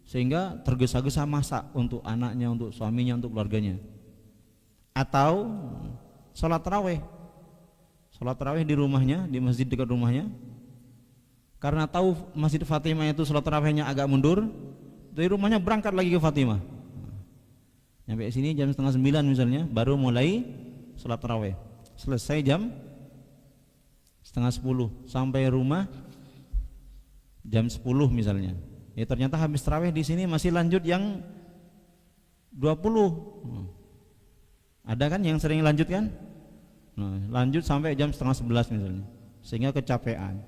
sehingga tergesa-gesa masak untuk anaknya, untuk suaminya, untuk keluarganya. Atau sholat tarawih di rumahnya, di masjid dekat rumahnya, karena tahu Masjid Fatimah itu sholat tarawihnya agak mundur, dari rumahnya berangkat lagi ke Fatimah. Sampai sini jam 8:30 misalnya, baru mulai sholat tarawih, selesai jam 9:30, sampai rumah jam 10 misalnya. Ya ternyata habis tarawih di sini masih lanjut yang 20. Ada kan yang sering lanjut kan? Lanjut sampai jam 10:30 misalnya, sehingga kecapean.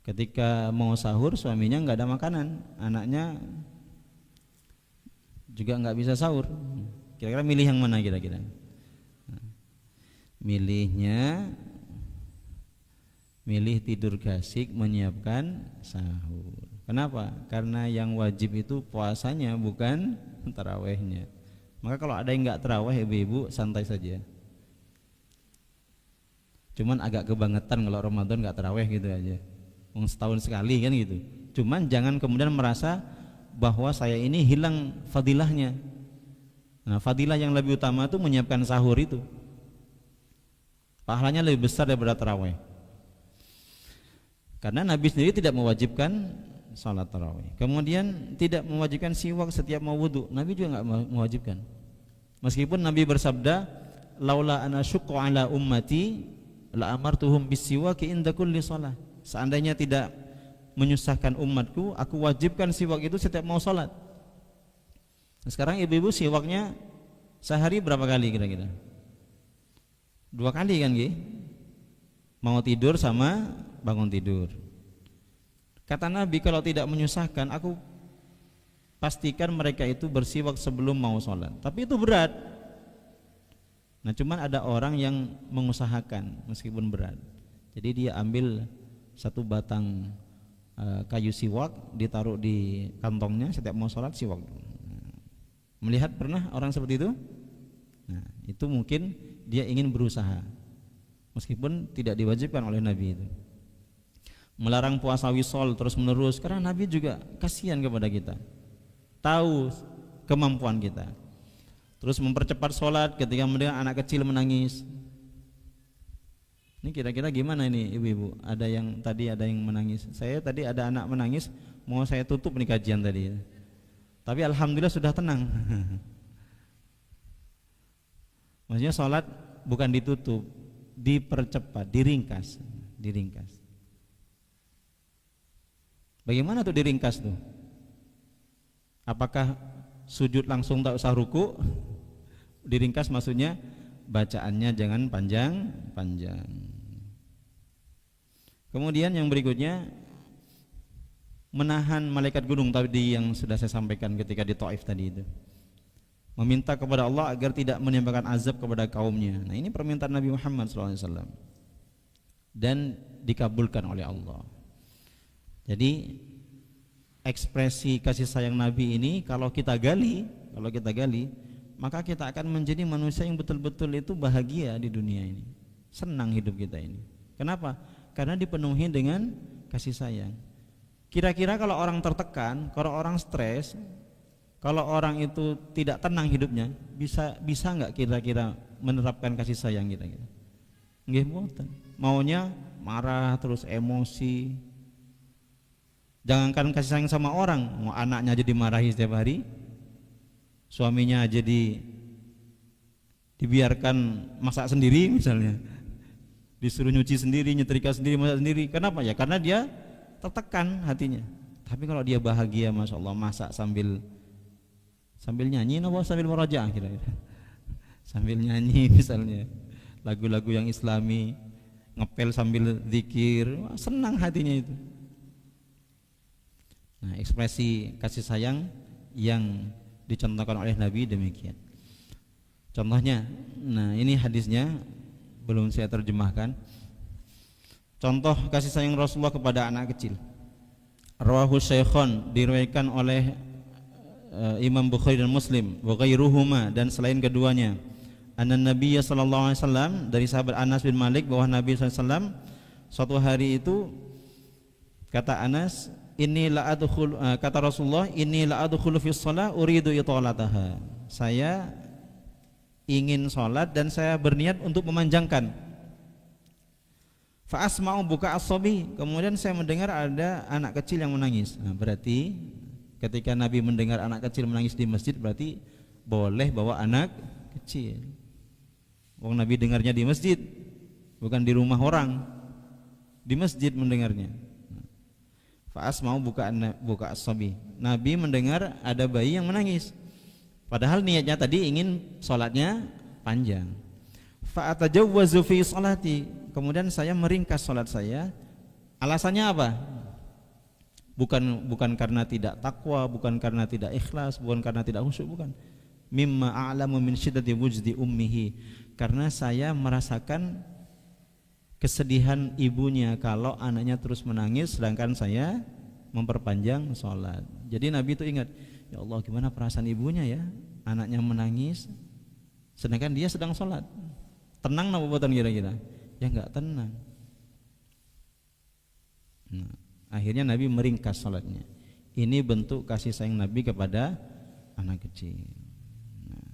Ketika mau sahur suaminya nggak ada makanan, anaknya juga nggak bisa sahur. Kira-kira milih yang mana kira-kira? Milih tidur gasik menyiapkan sahur. Kenapa? Karena yang wajib itu puasanya, bukan tarawehnya. Maka kalau ada yang nggak taraweh, ibu-ibu santai saja. Cuman agak kebangetan kalau Ramadan nggak taraweh gitu aja. Setahun sekali kan gitu. Cuman jangan kemudian merasa bahwa saya ini hilang fadilahnya. Nah, fadilah yang lebih utama itu menyiapkan sahur itu. Pahalanya lebih besar daripada taraweh. Karena Nabi sendiri tidak mewajibkan salat tarawih. Kemudian tidak mewajibkan siwak setiap mau wudu. Nabi juga enggak mewajibkan. Meskipun Nabi bersabda, "Laula ana syuqqa ala ummati la amartuhum bisiwaki inda kulli shalah." Seandainya tidak menyusahkan umatku, aku wajibkan siwak itu setiap mau salat. Nah, sekarang ibu-ibu siwaknya sehari berapa kali kira-kira? 2 kali kan, Gi? Mau tidur sama bangun tidur. Kata Nabi, kalau tidak menyusahkan, aku pastikan mereka itu bersiwak sebelum mau sholat. Tapi itu berat. Nah, cuman ada orang yang mengusahakan meskipun berat. Jadi dia ambil 1 batang kayu siwak, ditaruh di kantongnya, setiap mau sholat siwak. Melihat pernah orang seperti itu? Nah, itu mungkin dia ingin berusaha, meskipun tidak diwajibkan oleh Nabi itu. Melarang puasa wisol terus menerus, karena Nabi juga kasihan kepada kita, tahu kemampuan kita. Terus mempercepat sholat ketika mendengar anak kecil menangis. Ini kira-kira gimana ini ibu-ibu? Ada yang menangis. Saya tadi ada anak menangis, mau saya tutup nih kajian tadi. Tapi alhamdulillah sudah tenang. Maksudnya sholat bukan ditutup, dipercepat, diringkas. Bagaimana tuh diringkas tuh? Apakah sujud langsung tak usah ruku? Diringkas maksudnya bacaannya jangan panjang-panjang. Kemudian yang berikutnya, menahan malaikat gunung tadi yang sudah saya sampaikan ketika di Taif tadi itu. Meminta kepada Allah agar tidak menimpakan azab kepada kaumnya. Nah, ini permintaan Nabi Muhammad SAW dan dikabulkan oleh Allah. Jadi ekspresi kasih sayang Nabi ini kalau kita gali, maka kita akan menjadi manusia yang betul-betul itu bahagia di dunia ini, senang hidup kita ini. Kenapa? Karena dipenuhi dengan kasih sayang. Kira-kira kalau orang tertekan, kalau orang stres, kalau orang itu tidak tenang hidupnya, bisa nggak kira-kira menerapkan kasih sayang kira-kira? Nggih mboten. Maunya marah terus, emosi. Jangankan kasih sayang sama orang, mau anaknya jadi marahi setiap hari, suaminya jadi dibiarkan masak sendiri misalnya, disuruh nyuci sendiri, nyetrika sendiri, masak sendiri. Kenapa ya? Karena dia tertekan hatinya. Tapi kalau dia bahagia, masya Allah, masak sambil nyanyi, sambil meraja kira-kira, sambil nyanyi misalnya lagu-lagu yang Islami, ngepel sambil zikir, wah, senang hatinya itu. Nah, ekspresi kasih sayang yang dicontohkan oleh Nabi demikian. Contohnya, nah ini hadisnya belum saya terjemahkan. Contoh kasih sayang Rasulullah kepada anak kecil. Rawahu Syaikhan, diriwayatkan oleh Imam Bukhari dan Muslim, wa ghairuhuma, dan selain keduanya. Anna Nabiyya sallallahu alaihi wasallam, dari sahabat Anas bin Malik bahwa Nabi sallallahu alaihi wasallam suatu hari itu, kata Anas, kata Rasulullah, inni la adkhulu fi shalah uridu italataha. Saya ingin sholat dan saya berniat untuk memanjangkan. Fa asma'u buka as-sabi, kemudian saya mendengar ada anak kecil yang menangis. Nah, berarti ketika Nabi mendengar anak kecil menangis di masjid, berarti boleh bawa anak kecil. Wong Nabi dengarnya di masjid, bukan di rumah orang, di masjid mendengarnya. Fa asma'u buka as-sabi. Nabi mendengar ada bayi yang menangis. Padahal niatnya tadi ingin sholatnya panjang. Fa atajawwazu fi sholati, kemudian saya meringkas sholat saya. Alasannya apa? Bukan karena tidak takwa, bukan karena tidak ikhlas, bukan karena tidak khusyuk, bukan. Mimma a'lamu min syiddati wujdi ummihi, karena saya merasakan kesedihan ibunya kalau anaknya terus menangis sedangkan saya memperpanjang sholat. Jadi Nabi itu ingat, ya Allah, gimana perasaan ibunya ya, anaknya menangis sedangkan dia sedang sholat. Tenang apa buatan kira-kira? Ya enggak tenang. Nah, akhirnya Nabi meringkas sholatnya. Ini bentuk kasih sayang Nabi kepada anak kecil. Nah,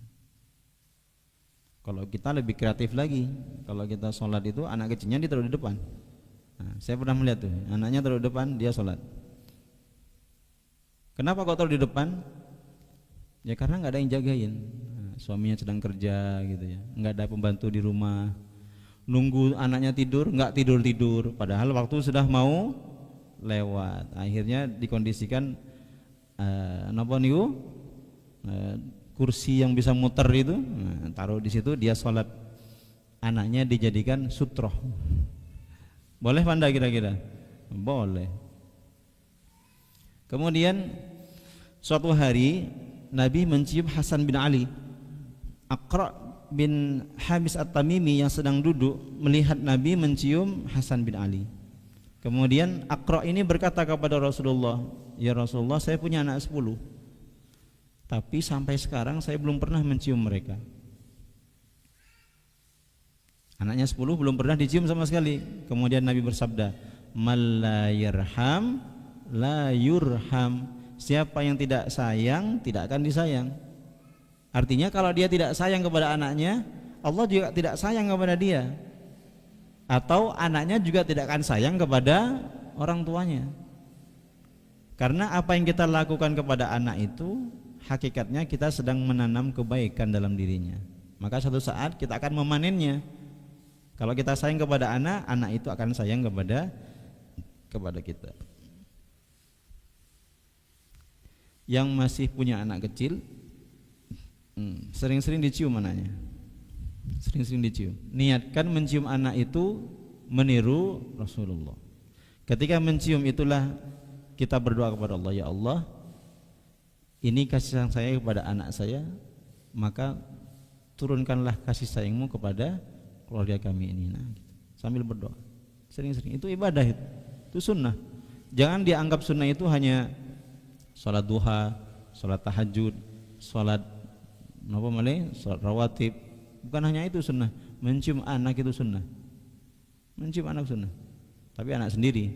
kalau kita lebih kreatif lagi, kalau kita sholat itu anak kecilnya ditaruh di depan. Nah, saya pernah melihat tuh, anaknya taruh di depan, dia sholat. Kenapa kok taruh di depan? Ya karena nggak ada yang jagain. Nah, suaminya sedang kerja gitu ya, nggak ada pembantu di rumah. Nunggu anaknya tidur, nggak tidur, padahal waktu sudah mau lewat. Akhirnya dikondisikan kursi yang bisa muter itu, nah, taruh di situ, dia sholat. Anaknya dijadikan sutroh. Boleh Panda kira-kira? Boleh. Kemudian suatu hari Nabi mencium Hasan bin Ali. Aqra bin Habis At-Tamimi yang sedang duduk melihat Nabi mencium Hasan bin Ali. Kemudian Aqra ini berkata kepada Rasulullah, ya Rasulullah, saya punya anak 10, tapi sampai sekarang saya belum pernah mencium mereka. Anaknya 10 belum pernah dicium sama sekali. Kemudian Nabi bersabda, man la yarham la yurham, siapa yang tidak sayang tidak akan disayang. Artinya kalau dia tidak sayang kepada anaknya, Allah juga tidak sayang kepada dia. Atau anaknya juga tidak akan sayang kepada orang tuanya. Karena apa yang kita lakukan kepada anak itu, hakikatnya kita sedang menanam kebaikan dalam dirinya. Maka suatu saat kita akan memanennya. Kalau kita sayang kepada anak, anak itu akan sayang kepada kita. Yang masih punya anak kecil, sering-sering dicium anaknya, sering-sering dicium. Niatkan mencium anak itu meniru Rasulullah. Ketika mencium itulah kita berdoa kepada Allah, ya Allah, ini kasih sayang saya kepada anak saya, maka turunkanlah kasih sayangmu kepada keluarga kami ini. Nah, sambil berdoa, sering-sering. Itu ibadah, itu sunnah. Jangan dianggap sunnah itu hanya sholat duha, sholat tahajud, sholat sholat rawatib. Bukan hanya itu sunnah. Mencium anak itu sunnah. Mencium anak sunnah. Tapi anak sendiri.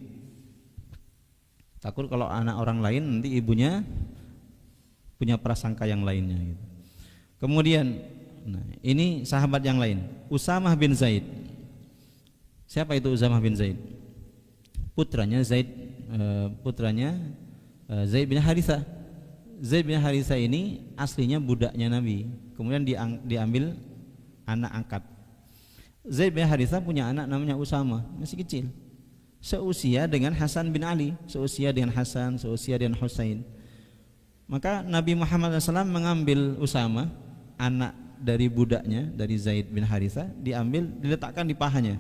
Takut kalau anak orang lain nanti ibunya punya prasangka yang lainnya gitu. Kemudian ini sahabat yang lain, Usamah bin Zaid. Siapa itu Usamah bin Zaid? Putranya Zaid bin Harithah. Zaid bin Harithah ini aslinya budaknya Nabi, kemudian diambil anak angkat. Zaid bin Harithah punya anak namanya Usamah, masih kecil, seusia dengan Hasan bin Ali, seusia dengan Hasan, seusia dengan Husain. Maka Nabi Muhammad SAW mengambil Usamah, anak dari budaknya, dari Zaid bin Harithah, diambil diletakkan di pahanya.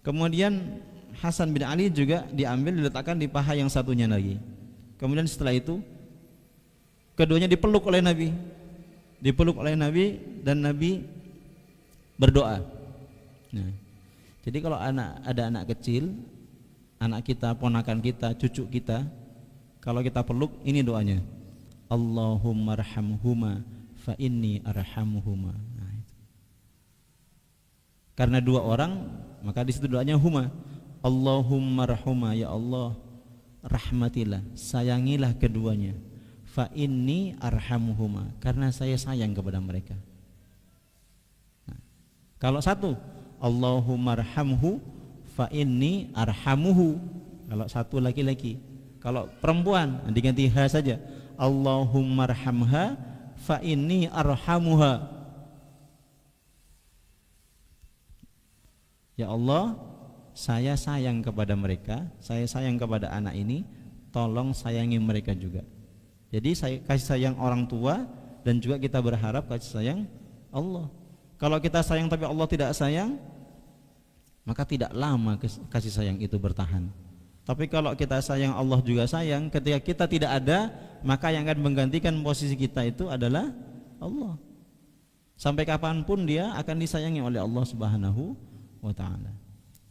Kemudian Hasan bin Ali juga diambil diletakkan di paha yang satunya lagi. Kemudian setelah itu keduanya dipeluk oleh Nabi. Dipeluk oleh Nabi dan Nabi berdoa. Nah, jadi kalau ada anak kecil, anak kita, ponakan kita, cucu kita, kalau kita peluk, ini doanya. Allahumma arhamhuma fa inni arhamuhuma. Nah, itu. Karena dua orang, maka di situ doanya huma. Allahumma arhamhuma, ya Allah, rahmatilah, sayangilah keduanya. Fa inni arhamuhuma, karena saya sayang kepada mereka. Nah, kalau satu, Allahumma arhamhu fa inni arhamuhu. Kalau satu laki-laki. Kalau perempuan diganti ha saja. Allahumma arhamha fa inni arhamuha. Ya Allah, saya sayang kepada mereka, saya sayang kepada anak ini, tolong sayangi mereka juga. Jadi kasih sayang orang tua dan juga kita berharap kasih sayang Allah. Kalau kita sayang tapi Allah tidak sayang, maka tidak lama kasih sayang itu bertahan. Tapi kalau kita sayang, Allah juga sayang, ketika kita tidak ada, maka yang akan menggantikan posisi kita itu adalah Allah. Sampai kapanpun dia akan disayangi oleh Allah Subhanahu wa ta'ala.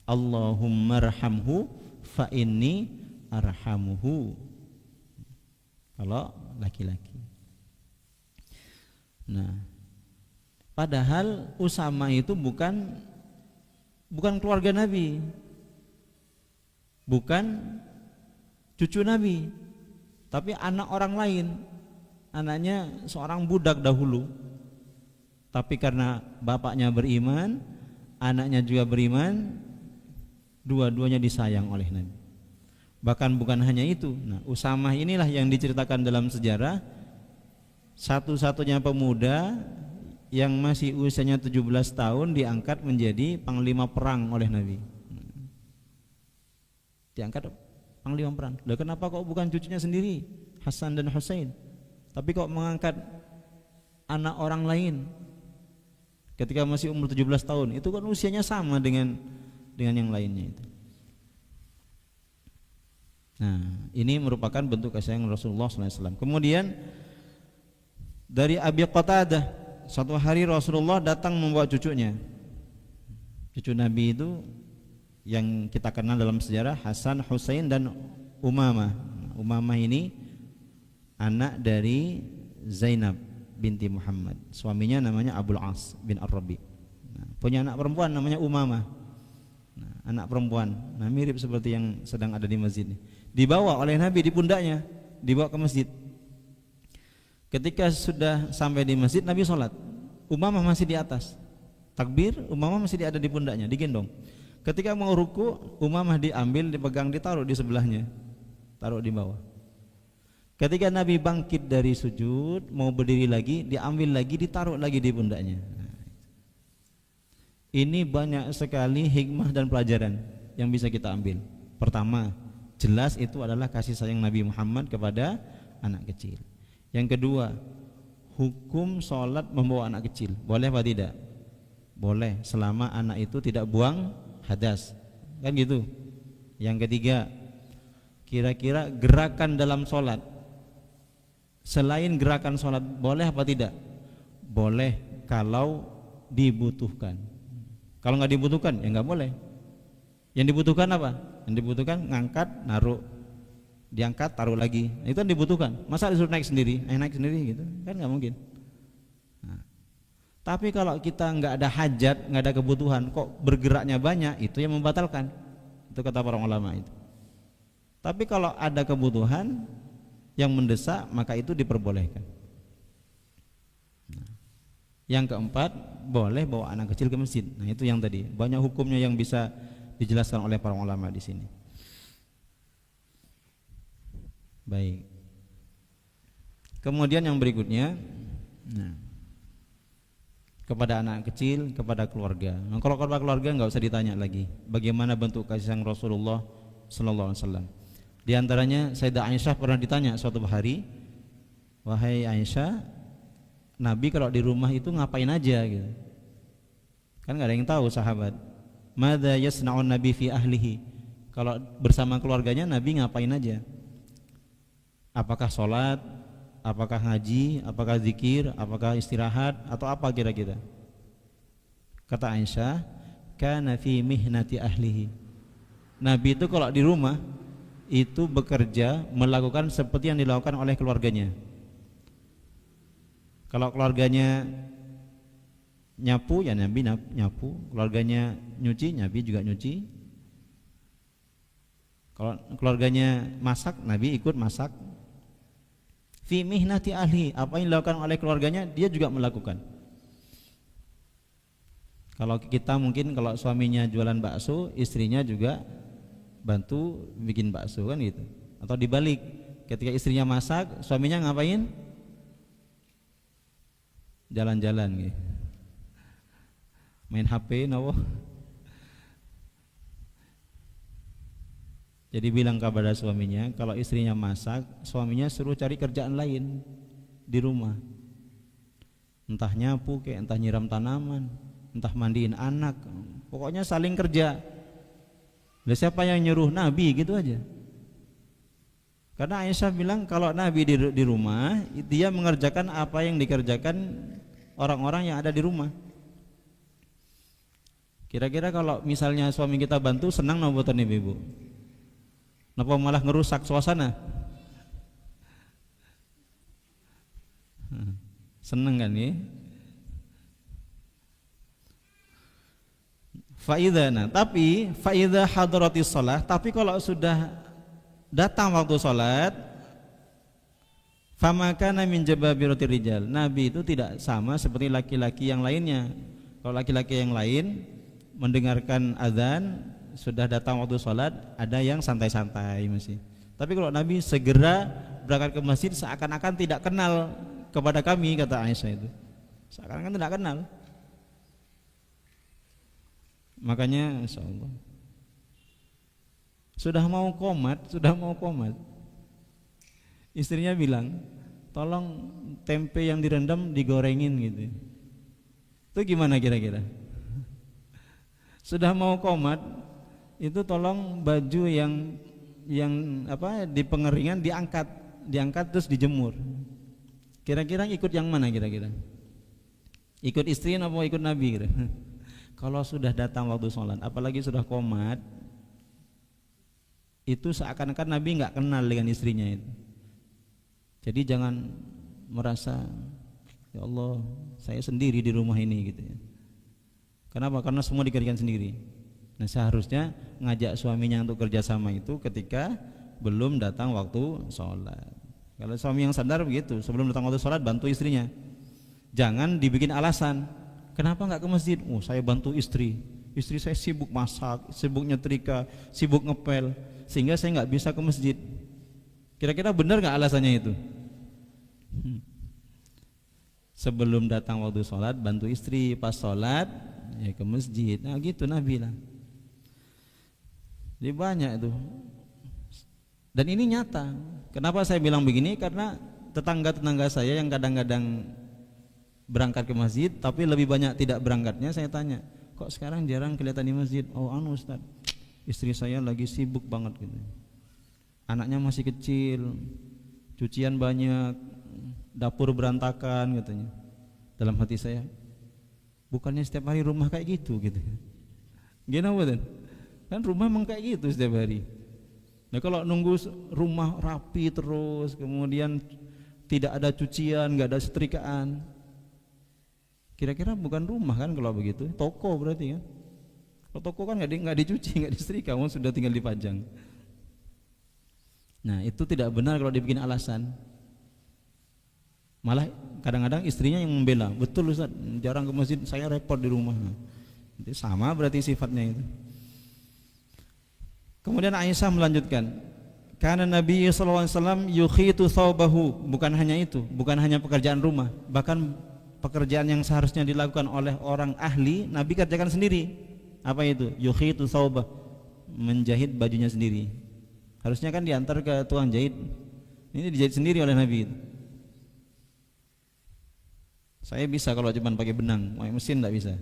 Allahumma arhamhu fa inni arhamuhu. Kalau laki-laki. Nah, padahal Usama itu bukan keluarga Nabi, bukan cucu Nabi, tapi anak orang lain, anaknya seorang budak dahulu. Tapi karena bapaknya beriman, anaknya juga beriman, dua-duanya disayang oleh Nabi. Bahkan bukan hanya itu. Nah, Usamah inilah yang diceritakan dalam sejarah, satu-satunya pemuda yang masih usianya 17 tahun diangkat menjadi panglima perang oleh Nabi. Diangkat panglima perang. Lah kenapa kok bukan cucunya sendiri, Hasan dan Husain, tapi kok mengangkat anak orang lain ketika masih umur 17 tahun? Itu kan usianya sama dengan yang lainnya itu. Nah, ini merupakan bentuk kasih sayang Rasulullah SAW. Kemudian dari Abi Qatadah, suatu hari Rasulullah datang membawa cucunya. Cucu Nabi itu yang kita kenal dalam sejarah Hasan, Husain dan Umamah. Umamah ini anak dari Zainab binti Muhammad. Suaminya namanya Abul As bin Ar-Rabi. Nah, punya anak perempuan namanya Umamah. Nah, anak perempuan. Nah, mirip seperti yang sedang ada di masjid ini. Dibawa oleh Nabi di pundaknya, dibawa ke masjid. Ketika sudah sampai di masjid, Nabi sholat. Umamah masih di atas. Takbir, Umamah masih ada di pundaknya, digendong. Ketika mau ruku, Umamah diambil, dipegang, ditaruh di sebelahnya, taruh di bawah. Ketika Nabi bangkit dari sujud, mau berdiri lagi, diambil lagi, ditaruh lagi di pundaknya. Ini banyak sekali hikmah dan pelajaran yang bisa kita ambil. Pertama, jelas itu adalah kasih sayang Nabi Muhammad kepada anak kecil. Yang kedua, hukum sholat membawa anak kecil, boleh apa tidak? Boleh, selama anak itu tidak buang hadas, kan gitu. Yang ketiga, kira-kira gerakan dalam sholat, selain gerakan sholat, boleh apa tidak? Boleh kalau dibutuhkan. Kalau nggak dibutuhkan, ya nggak boleh. Yang dibutuhkan apa? Yang dibutuhkan ngangkat, naruh, diangkat, taruh lagi. Nah, itu yang dibutuhkan. Masa disuruh naik sendiri, naik sendiri gitu? Kan nggak mungkin. Nah, tapi kalau kita nggak ada hajat, nggak ada kebutuhan, kok bergeraknya banyak, itu yang membatalkan. Itu kata para ulama itu. Tapi kalau ada kebutuhan yang mendesak, maka itu diperbolehkan. Nah, yang keempat, boleh bawa anak kecil ke masjid. Nah, itu yang tadi. Banyak hukumnya yang bisa dijelaskan oleh para ulama di sini. Baik. Kemudian yang berikutnya, nah, kepada anak kecil, kepada keluarga. Nah, kalau kepada keluarga nggak usah ditanya lagi. Bagaimana bentuk kasih sayang Rasulullah Sallallahu Alaihi Wasallam? Di antaranya Sayyidah Aisyah pernah ditanya suatu hari, wahai Aisyah, Nabi kalau di rumah itu ngapain aja gitu. Kan nggak ada yang tahu sahabat. Madza yasna'un nabi fi ahlihi. Kalau bersama keluarganya Nabi ngapain aja? Apakah sholat, apakah ngaji, apakah zikir, apakah istirahat, atau apa kira-kira? Kata Aisyah, kana fi mihnati ahlihi. Nabi itu kalau di rumah itu bekerja melakukan seperti yang dilakukan oleh keluarganya. Kalau keluarganya nyapu, ya Nabi nyapu. Keluarganya nyuci, Nabi juga nyuci. Kalau keluarganya masak, Nabi ikut masak. Fi mihnati ahli, apa yang dilakukan oleh keluarganya, dia juga melakukan. Kalau kita mungkin kalau suaminya jualan bakso, istrinya juga bantu bikin bakso kan gitu. Atau dibalik, ketika istrinya masak, suaminya ngapain? Jalan-jalan gitu. Main HP nawo. Jadi bilang kepada suaminya, kalau istrinya masak, suaminya suruh cari kerjaan lain di rumah. Entah nyapu kayak, entah nyiram tanaman, entah mandiin anak. Pokoknya saling kerja. Lah siapa yang nyuruh? Nabi, gitu aja. Karena Aisyah bilang kalau Nabi di rumah, dia mengerjakan apa yang dikerjakan orang-orang yang ada di rumah. Kira-kira kalau misalnya suami kita bantu, senang napa mboten Ibu? Napa malah ngerusak suasana? Seneng kan ya? Faidana, tapi faida hadratis shalah, tapi kalau sudah datang waktu sholat, famakana min jababiratir rijal, Nabi itu tidak sama seperti laki-laki yang lainnya. Kalau laki-laki yang lain mendengarkan azan, sudah datang waktu sholat, ada yang santai-santai masih. Tapi kalau Nabi segera berangkat ke masjid, seakan-akan tidak kenal kepada kami, kata Aisyah itu. Seakan-akan tidak kenal. Makanya insya Allah sudah mau komat, istrinya bilang, tolong tempe yang direndam digorengin gitu. Itu gimana kira-kira? Sudah mau komat, itu tolong baju yang apa di pengeringan diangkat terus dijemur. Kira-kira ikut yang mana kira-kira? Ikut istri atau ikut Nabi kira? Kalau sudah datang waktu sholat, apalagi sudah komat, itu seakan-akan Nabi nggak kenal dengan istrinya itu. Jadi jangan merasa, ya Allah, saya sendiri di rumah ini gitu ya. Kenapa? Karena semua dikerjakan sendiri. Nah, seharusnya ngajak suaminya untuk kerjasama itu ketika belum datang waktu sholat. Kalau suami yang sadar begitu, sebelum datang waktu sholat bantu istrinya. Jangan dibikin alasan. Kenapa nggak ke masjid? Oh, saya bantu istri saya sibuk masak, sibuk nyetrika, sibuk ngepel, sehingga saya nggak bisa ke masjid. Kira-kira benar nggak alasannya itu? Sebelum datang waktu sholat bantu istri, pas sholat ya ke masjid. Nah gitu Nabi lah. Jadi banyak itu. Dan ini nyata. Kenapa saya bilang begini? Karena tetangga-tetangga saya yang kadang-kadang berangkat ke masjid tapi lebih banyak tidak berangkatnya, saya tanya, kok sekarang jarang kelihatan di masjid? Oh Ustaz, istri saya lagi sibuk banget gitu. Anaknya masih kecil, cucian banyak, dapur berantakan katanya. Dalam hati saya, bukannya setiap hari rumah kayak gitu gitu. Gimana betul? Kan rumah emang kayak gitu setiap hari. Nah kalau nunggu rumah rapi terus, kemudian tidak ada cucian, nggak ada setrikaan, kira-kira bukan rumah kan kalau begitu? Toko berarti kan? Kalau toko kan nggak dicuci, nggak disetrika, sudah tinggal dipajang. Nah itu tidak benar kalau dibikin alasan. Malah kadang-kadang istrinya yang membela, betul Ustaz, jarang ke masjid, saya repot di rumah. Itu sama berarti sifatnya itu. Kemudian Aisyah melanjutkan, karena Nabi SAW yukhitu thawbahu, bukan hanya itu, bukan hanya pekerjaan rumah, bahkan pekerjaan yang seharusnya dilakukan oleh orang ahli, Nabi kerjakan sendiri. Apa itu? Yukhitu thawbah, menjahit bajunya sendiri. Harusnya kan diantar ke tukang jahit, ini dijahit sendiri oleh Nabi. Saya bisa kalau cuma pakai benang, pakai mesin enggak bisa.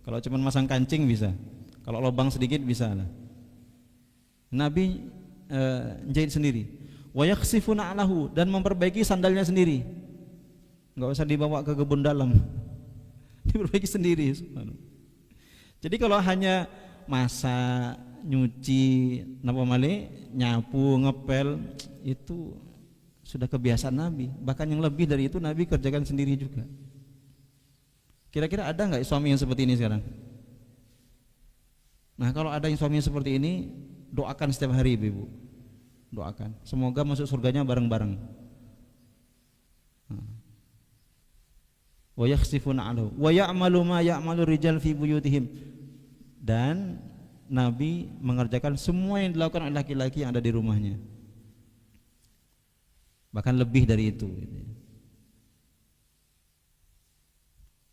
Kalau cuma masang kancing bisa. Kalau lubang sedikit bisa lah. Nabi jahit sendiri. Wa yakhsifuna alahu, dan memperbaiki sandalnya sendiri. Enggak usah dibawa ke kebun dalam. Diperbaiki sendiri. Jadi kalau hanya masak, nyuci, nyapu, ngepel, itu sudah kebiasaan Nabi. Bahkan yang lebih dari itu Nabi kerjakan sendiri juga. Kira-kira ada nggak suami yang seperti ini sekarang? Nah, kalau ada yang suami yang seperti ini, doakan setiap hari Ibu. Doakan. Semoga masuk surganya bareng-bareng. Wa yakhsifuna 'alahu wa ya'malu ma ya'malu rijal fi buyutihim. Dan Nabi mengerjakan semua yang dilakukan oleh laki-laki yang ada di rumahnya. Bahkan lebih dari itu.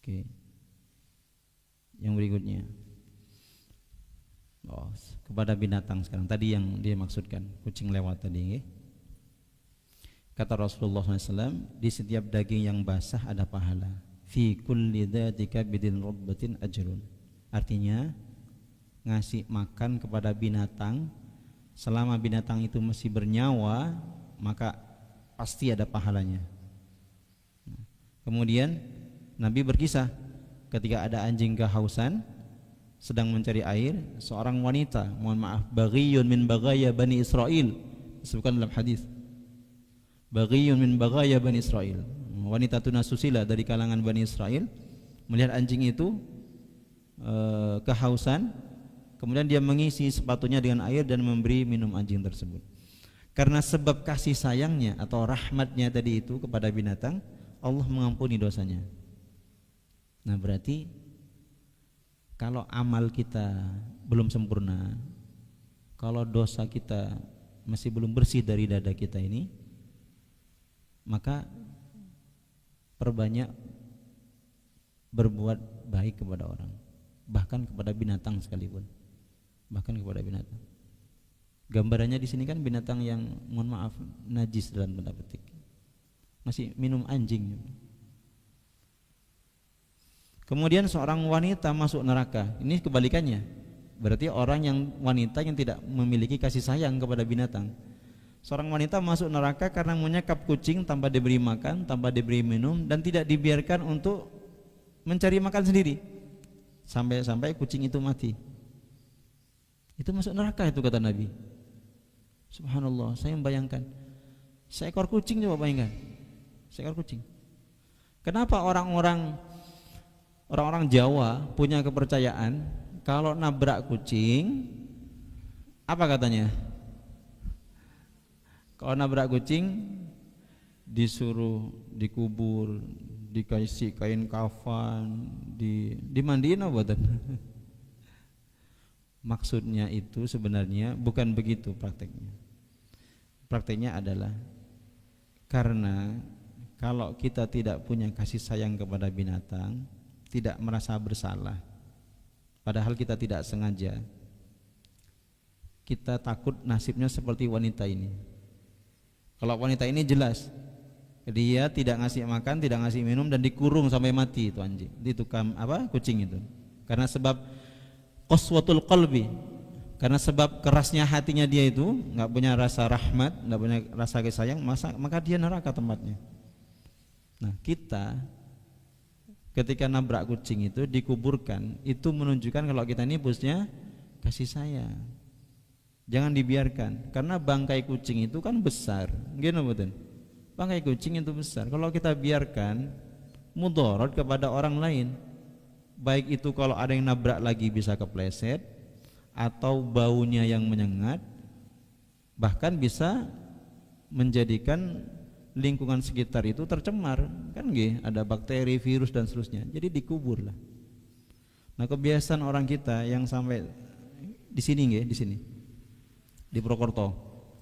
Oke. Yang berikutnya. Kepada binatang sekarang. Tadi yang dia maksudkan, kucing lewat tadi. Kata Rasulullah SAW, di setiap daging yang basah ada pahala. Fi kulli dzati kabidin rutbatin ajrun. Artinya, ngasih makan kepada binatang, selama binatang itu masih bernyawa, maka pasti ada pahalanya. Kemudian Nabi berkisah ketika ada anjing kehausan sedang mencari air, seorang wanita, mohon maaf, baghiyun min baghaya Bani Israel, disebutkan dalam hadis, baghiyun min baghaya Bani Israel, wanita tunasusila dari kalangan Bani Israel, melihat anjing itu kehausan, kemudian dia mengisi sepatunya dengan air dan memberi minum anjing tersebut. Karena sebab kasih sayangnya atau rahmatnya tadi itu kepada binatang, Allah mengampuni dosanya. Nah, berarti kalau amal kita belum sempurna, kalau dosa kita masih belum bersih dari dada kita ini, maka perbanyak berbuat baik kepada orang, bahkan kepada binatang sekalipun, bahkan kepada binatang. Gambarannya di sini kan binatang yang, mohon maaf, najis dalam tanda petik, masih minum anjing. Kemudian seorang wanita masuk neraka. Ini kebalikannya. Berarti orang yang wanita yang tidak memiliki kasih sayang kepada binatang. Seorang wanita masuk neraka karena menyekap kucing tanpa diberi makan, tanpa diberi minum, dan tidak dibiarkan untuk mencari makan sendiri. Sampai-sampai kucing itu mati. Itu masuk neraka itu, kata Nabi. Subhanallah, saya membayangkan seekor kucing, coba bayangkan. Seekor kucing. Kenapa orang-orang Jawa punya kepercayaan kalau nabrak kucing, apa katanya? Kalau nabrak kucing disuruh dikubur, dikasih kain kafan, dimandiin apa dan? Maksudnya itu sebenarnya bukan begitu prakteknya. Prakteknya adalah karena kalau kita tidak punya kasih sayang kepada binatang, tidak merasa bersalah, padahal kita tidak sengaja, kita takut nasibnya seperti wanita ini. Kalau wanita ini jelas dia tidak ngasih makan, tidak ngasih minum, dan dikurung sampai mati itu anjing, ditukam kucing itu, karena sebab qaswatul qalbi, karena sebab kerasnya hatinya dia itu, nggak punya rasa rahmat, nggak punya rasa kasih sayang, maka dia neraka tempatnya. Nah, kita ketika nabrak kucing itu dikuburkan, itu menunjukkan kalau kita ini bosnya kasih sayang. Jangan dibiarkan, karena bangkai kucing itu kan besar, gini betul. Bangkai kucing itu besar. Kalau kita biarkan, mudarat kepada orang lain. Baik itu kalau ada yang nabrak lagi bisa kepleset, atau baunya yang menyengat, bahkan bisa menjadikan lingkungan sekitar itu tercemar, kan nggih, ada bakteri, virus dan seterusnya. Jadi dikubur lah. Nah, kebiasaan orang kita yang sampai di sini nggih, di sini di Purwokerto,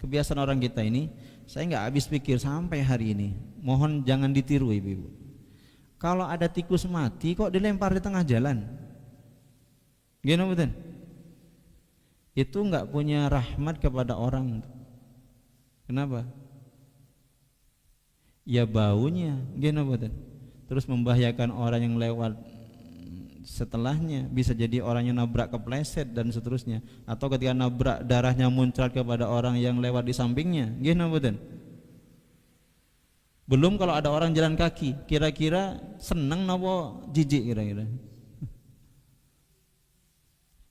kebiasaan orang kita ini, saya nggak habis pikir sampai hari ini. Mohon jangan ditiru ibu-ibu. Kalau ada tikus mati kok dilempar di tengah jalan, gimana betul? Itu nggak punya rahmat kepada orang. Kenapa? Ya baunya, gimana betul? terus membahayakan orang yang lewat setelahnya, bisa jadi orangnya nabrak kepleset dan seterusnya, atau ketika nabrak darahnya muncrat kepada orang yang lewat di sampingnya. Nggih napa mboten? Belum kalau ada orang jalan kaki, kira-kira seneng napa jijik kira-kira?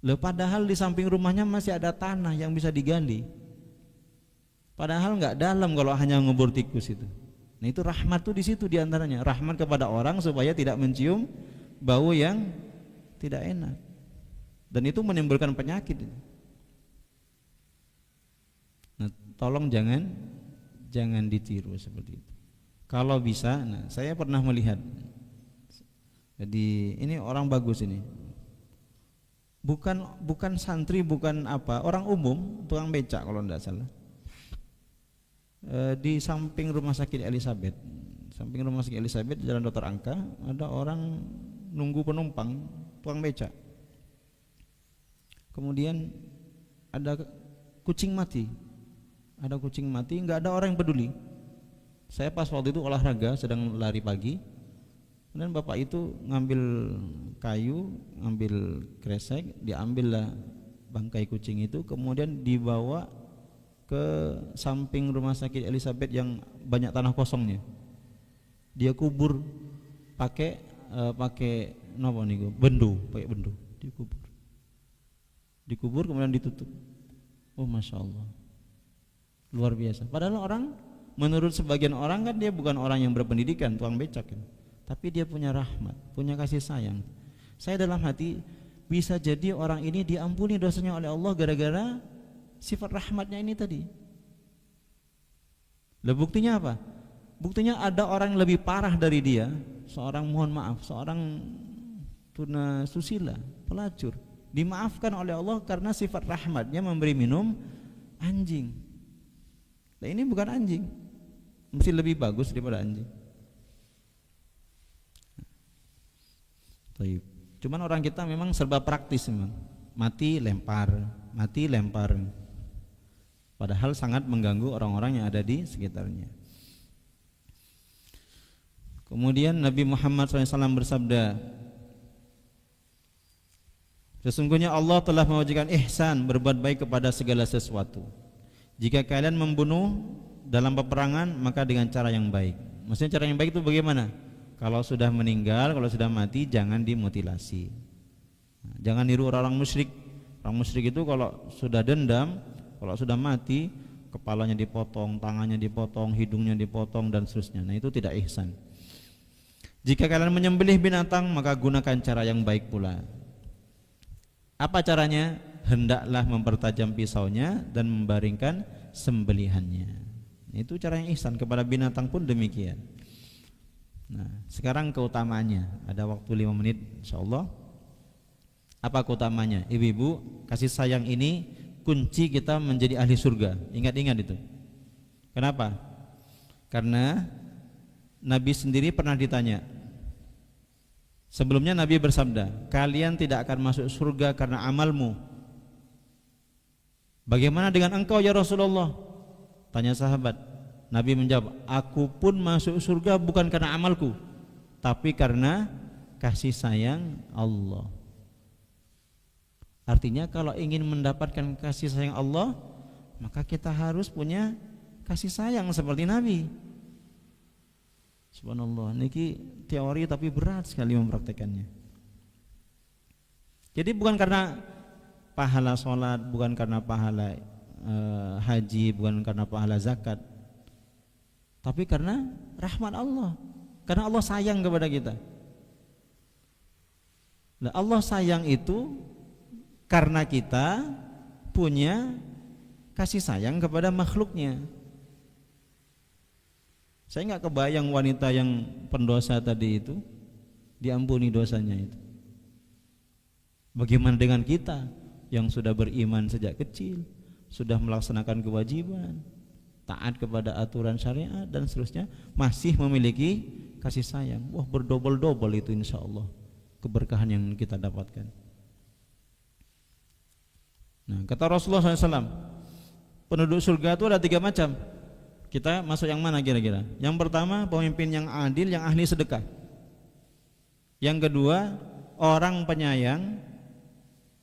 Loh, padahal di samping rumahnya masih ada tanah yang bisa digali. Padahal nggak dalam kalau hanya ngubur tikus itu. Nah itu rahmat tuh di situ diantaranya, rahmat kepada orang supaya tidak mencium bau yang tidak enak, dan itu menimbulkan penyakit. Nah, tolong jangan ditiru seperti itu. Kalau bisa, nah saya pernah melihat. Jadi ini orang bagus ini. Bukan santri, bukan apa, orang umum, tukang becak kalau tidak salah. Di samping rumah sakit Elizabeth, Jalan Dr. Angka, ada orang nunggu penumpang, tukang becak. Kemudian ada kucing mati, nggak ada orang yang peduli. Saya pas waktu itu olahraga, sedang lari pagi, kemudian bapak itu ngambil kayu, ngambil kresek, diambillah bangkai kucing itu, kemudian dibawa ke samping rumah sakit Elizabeth yang banyak tanah kosongnya. Dia kubur pakai napa niku? Pakai bendu, dikubur kemudian ditutup. Oh masya Allah, luar biasa. Padahal orang, menurut sebagian orang kan dia bukan orang yang berpendidikan, tukang becak kan, tapi dia punya rahmat, punya kasih sayang. Saya dalam hati, bisa jadi orang ini diampuni dosanya oleh Allah gara-gara sifat rahmatnya ini tadi. Lah buktinya apa? Buktinya ada orang yang lebih parah dari dia, seorang tuna susila, pelacur, dimaafkan oleh Allah karena sifat rahmatnya memberi minum anjing. Nah ini bukan anjing, mesti lebih bagus daripada anjing. Cuman orang kita memang serba praktis memang. Mati lempar. Padahal sangat mengganggu orang-orang yang ada di sekitarnya. Kemudian Nabi Muhammad SAW bersabda, sesungguhnya Allah telah mewajibkan ihsan, berbuat baik kepada segala sesuatu. Jika kalian membunuh dalam peperangan, maka dengan cara yang baik. Maksudnya cara yang baik itu bagaimana? Kalau sudah meninggal, kalau sudah mati, jangan dimutilasi. Jangan niru orang musyrik. Orang musyrik itu kalau sudah dendam, kalau sudah mati, kepalanya dipotong, tangannya dipotong, hidungnya dipotong dan seterusnya. Nah itu tidak ihsan. Jika kalian menyembelih binatang, maka gunakan cara yang baik pula. Apa caranya? Hendaklah mempertajam pisaunya dan membaringkan sembelihannya. Itu cara yang ihsan, kepada binatang pun demikian. Nah, sekarang keutamaannya, ada waktu 5 menit insyaallah. Apa keutamanya? Ibu-ibu, kasih sayang ini kunci kita menjadi ahli surga. Ingat-ingat itu. Kenapa? Karena Nabi sendiri pernah ditanya. Sebelumnya Nabi bersabda, kalian tidak akan masuk surga karena amalmu. Bagaimana dengan engkau ya Rasulullah? Tanya sahabat. Nabi menjawab, aku pun masuk surga bukan karena amalku, tapi karena kasih sayang Allah. Artinya kalau ingin mendapatkan kasih sayang Allah, maka kita harus punya kasih sayang seperti Nabi. Subhanallah, niki teori tapi berat sekali mempraktekannya. Jadi bukan karena pahala sholat, bukan karena pahala haji, bukan karena pahala zakat, tapi karena rahmat Allah, karena Allah sayang kepada kita. Nah, Allah sayang itu karena kita punya kasih sayang kepada makhluknya. Saya nggak kebayang wanita yang pendosa tadi itu diampuni dosanya itu. Bagaimana dengan kita yang sudah beriman sejak kecil, sudah melaksanakan kewajiban, taat kepada aturan syariat dan seterusnya, masih memiliki kasih sayang. Wah, berdobel-dobel itu insya Allah keberkahan yang kita dapatkan. Nah, kata Rasulullah SAW, penduduk surga itu ada 3 macam. Kita masuk yang mana kira-kira? Yang pertama, pemimpin yang adil, yang ahli sedekah. Yang kedua, orang penyayang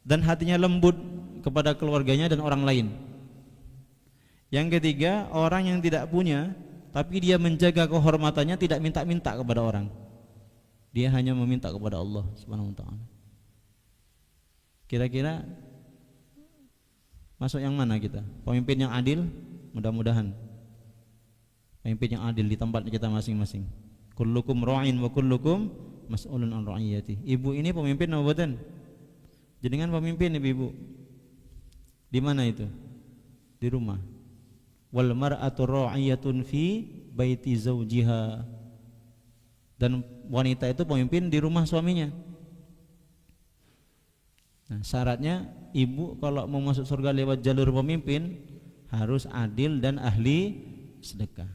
dan hatinya lembut kepada keluarganya dan orang lain. Yang ketiga, orang yang tidak punya tapi dia menjaga kehormatannya, tidak minta-minta kepada orang. Dia hanya meminta kepada Allah Subhanahu wa taala. Kira-kira masuk yang mana kita? Pemimpin yang adil? Mudah-mudahan pemimpin yang adil di tempat kita masing-masing. Kullukum ra'in wa kullukum mas'ulun an ra'iyati. Ibu ini pemimpin apa bukan? Jenengan pemimpin ibu-ibu. Di mana itu? Di rumah. Wal mar'atu ra'iyatun fi baiti zawjiha. Dan wanita itu pemimpin di rumah suaminya. Nah, syaratnya ibu kalau mau masuk surga lewat jalur pemimpin harus adil dan ahli sedekah.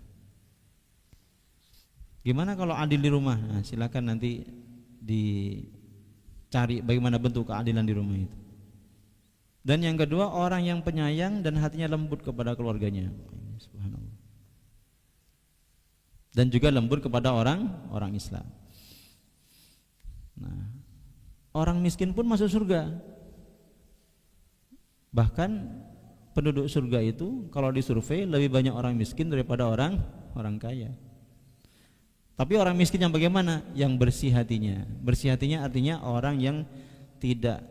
Gimana kalau adil di rumah? Nah, silakan nanti dicari bagaimana bentuk keadilan di rumah itu. Dan yang kedua, orang yang penyayang dan hatinya lembut kepada keluarganya. Subhanallah. Dan juga lembut kepada orang Islam. Nah, orang miskin pun masuk surga. Bahkan penduduk surga itu kalau disurvei lebih banyak orang miskin daripada orang kaya. Tapi orang miskin yang bagaimana? Yang bersih hatinya. Bersih hatinya artinya orang yang tidak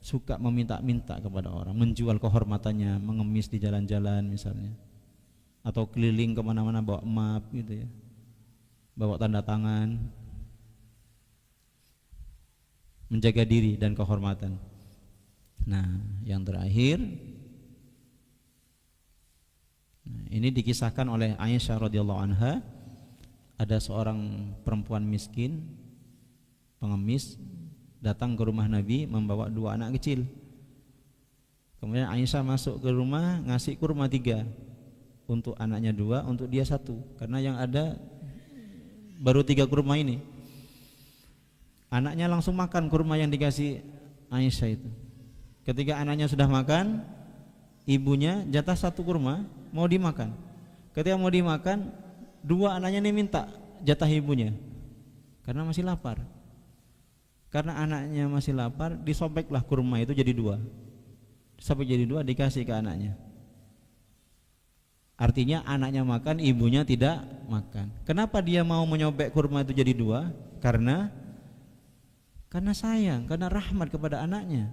suka meminta-minta kepada orang, menjual kehormatannya, mengemis di jalan-jalan misalnya, atau keliling kemana-mana bawa map gitu ya, bawa tanda tangan, menjaga diri dan kehormatan. Nah, yang terakhir, ini dikisahkan oleh Aisyah radhiyallahu anha. Ada seorang perempuan miskin, pengemis, datang ke rumah Nabi membawa 2 anak kecil. Kemudian Aisyah masuk ke rumah ngasih kurma 3, untuk anaknya 2, untuk dia 1, karena yang ada baru 3 kurma ini. Anaknya langsung makan kurma yang dikasih Aisyah itu. Ketika anaknya sudah makan, ibunya jatah 1 kurma mau dimakan. Ketika mau dimakan, 2 anaknya ini minta jatah ibunya karena masih lapar. Karena anaknya masih lapar, disobeklah kurma itu jadi 2. Disobek jadi 2, dikasih ke anaknya. Artinya anaknya makan, ibunya tidak makan. Kenapa dia mau menyobek kurma itu jadi 2? Karena sayang, karena rahmat kepada anaknya.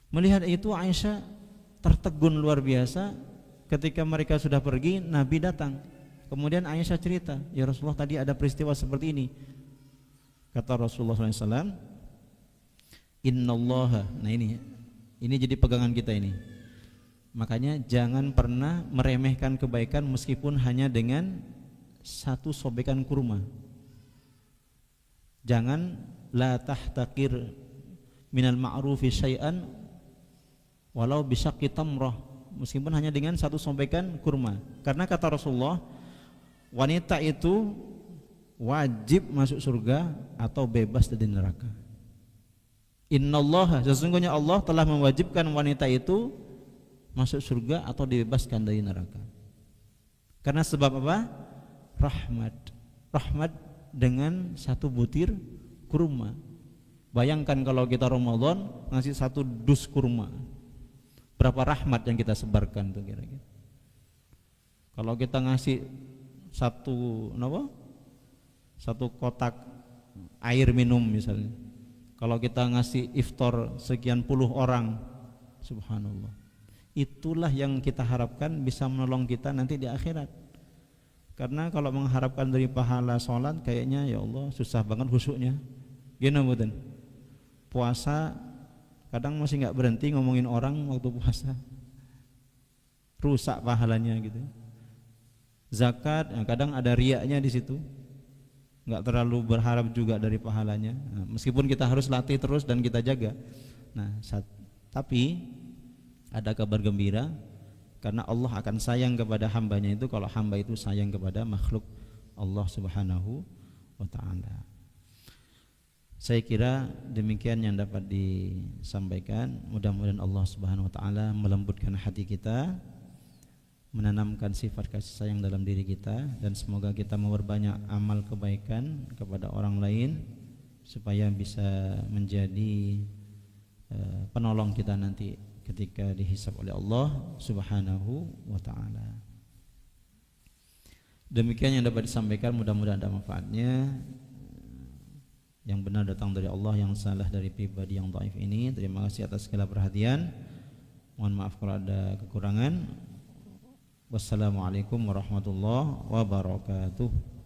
Melihat itu Aisyah tertegun luar biasa. Ketika mereka sudah pergi, Nabi datang. Kemudian Aisyah cerita, ya Rasulullah, tadi ada peristiwa seperti ini. Kata Rasulullah SAW, Innallaha. Nah ini jadi pegangan kita ini. Makanya jangan pernah meremehkan kebaikan meskipun hanya dengan 1 sobekan kurma. Jangan la tahtakir minal ma'rufi syai'an walau bisyaqi tamrah, meskipun hanya dengan 1 sobekan kurma. Karena kata Rasulullah, wanita itu wajib masuk surga atau bebas dari neraka. Innallaha, sesungguhnya Allah telah mewajibkan wanita itu masuk surga atau dibebaskan dari neraka. Karena sebab apa? Rahmat dengan 1 butir kurma. Bayangkan kalau kita Ramadan ngasih 1 dus kurma, berapa rahmat yang kita sebarkan tuh kira-kira. Kalau kita ngasih 1 kotak air minum misalnya, kalau kita ngasih iftar sekian puluh orang, subhanallah, itulah yang kita harapkan bisa menolong kita nanti di akhirat. Karena kalau mengharapkan dari pahala sholat, kayaknya ya Allah susah banget khusyuknya. Gimana bukan? Puasa kadang masih nggak berhenti ngomongin orang waktu puasa, rusak pahalanya gitu. Zakat, kadang ada riaknya di situ, nggak terlalu berharap juga dari pahalanya. Nah, meskipun kita harus latih terus dan kita jaga. Nah, tapi ada kabar gembira, karena Allah akan sayang kepada hambanya itu kalau hamba itu sayang kepada makhluk Allah Subhanahu wa ta'ala. Saya kira demikian yang dapat disampaikan. Mudah-mudahan Allah Subhanahu wa ta'ala melembutkan hati kita menanamkan sifat kasih sayang dalam diri kita, dan semoga kita memperbanyak amal kebaikan kepada orang lain supaya bisa menjadi penolong kita nanti ketika dihisab oleh Allah Subhanahu wa taala. Demikian yang dapat disampaikan, mudah-mudahan ada manfaatnya. Yang benar datang dari Allah, yang salah dari pribadi yang dhaif ini. Terima kasih atas segala perhatian. Mohon maaf kalau ada kekurangan. Wassalamualaikum warahmatullahi wabarakatuh.